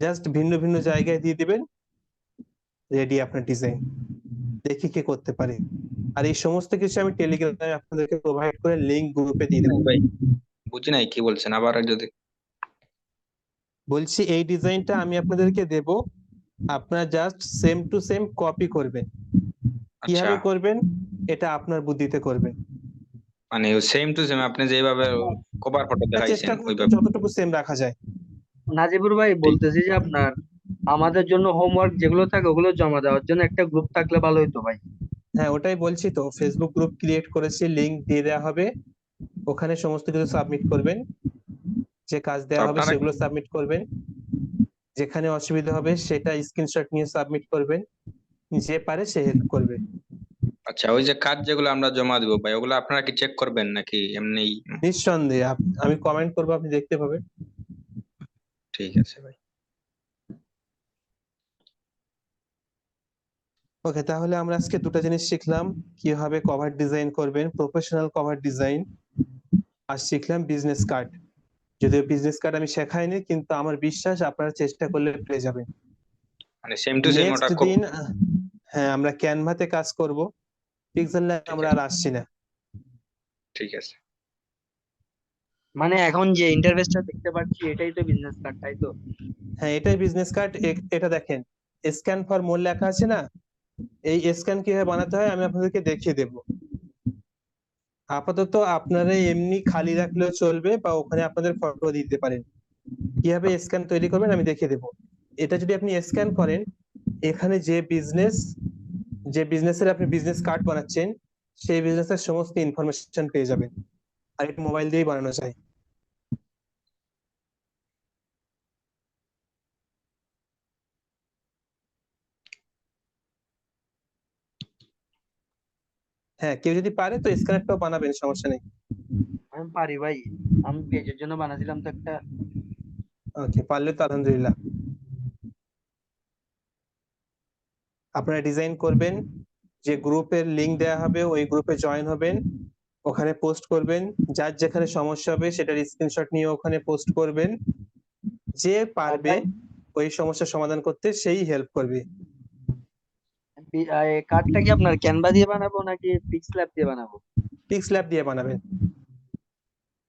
জাস্ট ভিন্ন ভিন্ন জায়গায় দিয়ে দিবেন, রেডি আপনার ডিজাইন। দেখি কে করতে পারে। আর এই সমস্ত কিছু আমি টেলিগ্রামে আপনাদেরকে প্রোভাইড করে লিংক গ্রুপে দিয়ে দেবো। ভাই বুঝি নাই কি বলছেন, আবার যদি বলছি এই ডিজাইনটা আমি আপনাদেরকে দেব, আপনারা just same to same copy করবেন। আচ্ছা কিভাবে করবেন এটা আপনার বুদ্ধিতে করবেন। মানে সেম টু সেম আপনি যেভাবে কভার ফটো চেষ্টা দেখাইছেন করবেন ওইভাবে। যতটুকু সেম রাখা যায়। নাজিবুর ভাই বলতেছি যে আপনার আমাদের জন্য হোমওয়ার্ক যেগুলো থাকে ওগুলো জমা দেওয়ার জন্য একটা গ্রুপ থাকলে ভালো হতো ভাই। হ্যাঁ ওটাই বলছি তো, ফেসবুক গ্রুপ ক্রিয়েট করেছি, লিংক দিয়ে দেওয়া হবে, ওখানে সমস্ত কিছু সাবমিট করবেন, যে কাজ তো দেওয়া হবে আপনারা সেগুলো সাবমিট করবেন, যেখানে অসুবিধা হবে সেটা স্ক্রিনশট নিয়ে সাবমিট করবেন, যে পারে সে হেল্প করবে। আচ্ছা ওই যে কাজ যেগুলো আমরা জমা দিব ভাই, ওগুলো আপনারা কি চেক করবেন নাকি এমনি? নিঃসন্দেহে আমি কমেন্ট করবো, আপনি দেখতে পাবেন। ঠিক আছে ভাই। ওকে, তাহলে আমরা আজকে দুটো জিনিস শিখলাম, কিভাবে কভার ডিজাইন করবেন, প্রফেশনাল কভার ডিজাইন, আর শিখলাম বিজনেস কার্ড। যদিও বিজনেস কার্ড আমি শেখাইনি, কিন্তু আমার বিশ্বাস আপনারা চেষ্টা করলে পেয়ে যাবেন। মানে সেম টু সেম নেক্সট ওটা দিন হ্যাঁ আমরা ক্যানভাতে কাজ করব, পিক্সেল ল্যাব আমরা আর আসছি না। ঠিক আছে। মানে এখন যে ইন্টারফেসটা দেখতে পাচ্ছি এটাই তো বিজনেস কার্ড, তাই তো? হ্যাঁ এটাই বিজনেস কার্ড। এটা দেখেন, স্ক্যান ফর মোর লেখা আছে না, এই স্ক্যান কিভাবে বানাতে হয় আমি আপনাদেরকে দেখিয়ে দেব। আপাতত আপনারা এমনি খালি রাখলেও চলবে, বা ওখানে আপনাদের ফটো দিতে পারেন। কিভাবে স্ক্যান তৈরি করবেন আমি দেখিয়ে দেব। এটা যদি আপনি স্ক্যান করেন, এখানে যে বিজনেসের আপনি বিজনেস কার্ড বানাচ্ছেন সেই বিজনেসের সমস্ত ইনফরমেশন পেয়ে যাবেন। আর এটা মোবাইল দিয়েই বানানো যায়। হ্যাঁ কেউ যদি পারে তো স্ক্যানারটাও বানাবেন, সমস্যা নেই। আমি পারি ভাই, আমি পেজের জন্য বানাছিলাম তো একটা। ওকে, পারলে তো আলহামদুলিল্লাহ। আপনারা ডিজাইন করবেন, যে গ্রুপের লিংক দেওয়া হবে ওই গ্রুপে জয়েন হবেন, ওখানে পোস্ট করবেন, যার যেখানে সমস্যা হবে সেটার স্ক্রিনশট নিয়ে ওখানে পোস্ট করবেন, যে পারবে ওই সমস্যার সমাধান করতে সেই হেল্প করবে। কার্ডটা কি আপনার ক্যানভা দিয়ে বানাবো নাকি পিক্সল্যাব দিয়ে বানাবো? পিক্সল্যাব দিয়ে বানাবেন।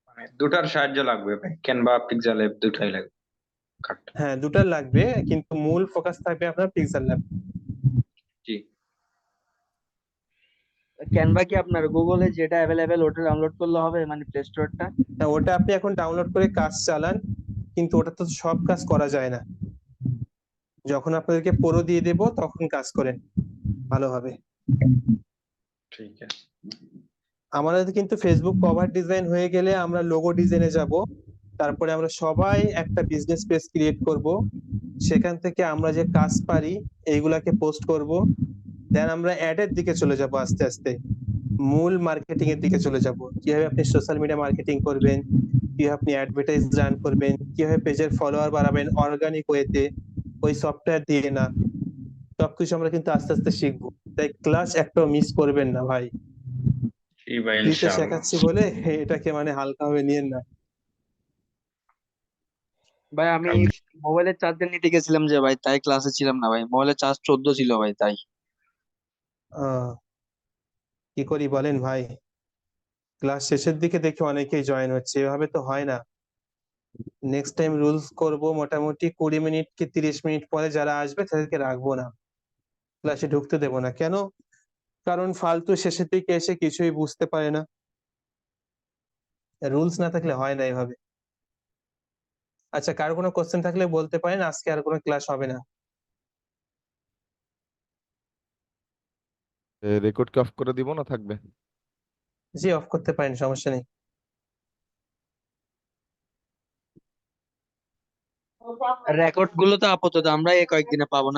মানে দুটার সাহায্য লাগবে ভাই, ক্যানভা পিক্সেল ল্যাব দুটাই লাগবে কার্ড। হ্যাঁ দুটা লাগবে, কিন্তু মূল ফোকাস থাকবে আপনার পিক্সেল ল্যাব। জি। ক্যানভা কি আপনার গুগলে যেটা অ্যাভেলেবেল ওটা ডাউনলোড করলে হবে, মানে প্লে স্টোরটা? হ্যাঁ ওটা আপনি এখন ডাউনলোড করে কাজ চালান, কিন্তু ওটা তো সব কাজ করা যায় না। যখন আপনাদেরকে প্রো দিয়ে দেব তখন কাজ করেন, ভালো হবে। ঠিক আছে। আমাদের কিন্তু ফেসবুক কভার ডিজাইন হয়ে গেলে আমরা লোগো ডিজাইনে যাব, তারপরে আমরা সবাই একটা বিজনেস পেজ ক্রিয়েট করব, সেখান থেকে আমরা যে কাজ পারি এইগুলাকে পোস্ট করব, দেন আমরা অ্যাডের দিকে চলে যাব, আস্তে আস্তে মূল মার্কেটিং এর দিকে চলে যাব। কিভাবে আপনি সোশ্যাল মিডিয়া মার্কেটিং করবেন, কিভাবে আপনি অ্যাডভার্টাইজ রান করবেন, কিভাবে পেজের ফলোয়ার বাড়াবেন অর্গানিক ওয়েতে, ওই সফটওয়্যার দিয়ে না, সবকিছু আমরা কিন্তু আস্তে আস্তে শিখবো। তাই ক্লাস একটাও মিস করবেন না ভাই। জি ভাই ফ্রিতে ইনশাআল্লাহ। শেখাচ্ছি বলে এটাকে মানে হালকা ভাবে নিয়েন না। ভাই আমি মোবাইলের চার্জার নিতে গেছিলাম যে ভাই, তাই ক্লাসে ছিলাম না ভাই, মোবাইলের চার্জ 14 ছিল ভাই, তাই। আহ, কি করি বলেন ভাই, ক্লাস শেষের দিকে দেখি অনেকেই জয়েন হচ্ছে, এভাবে তো হয় না। নেক্সট টাইম রুলস করব, মোটামুটি 20 মিনিট কি 30 মিনিট পরে যারা আসবে তাদেরকে রাখবো না, ক্লাসে ঢুকতে দেবো না। কেন? কারণ ফালতু শেষের দিকে এসে কিছুই বুঝতে পারে না। রুলস না থাকলে হয় না এভাবে। আচ্ছা, কারো কোনো কোশ্চেন থাকলে বলতে পারেন, আজকে আর কোনো ক্লাস হবে না। রেকর্ড কি অফ করে দিব না থাকবে? জি অফ করতে পারেন, সমস্যা নেই। রেকর্ড গুলো তো আপাতত আমরা এই কয়েকদিনে পাবো না।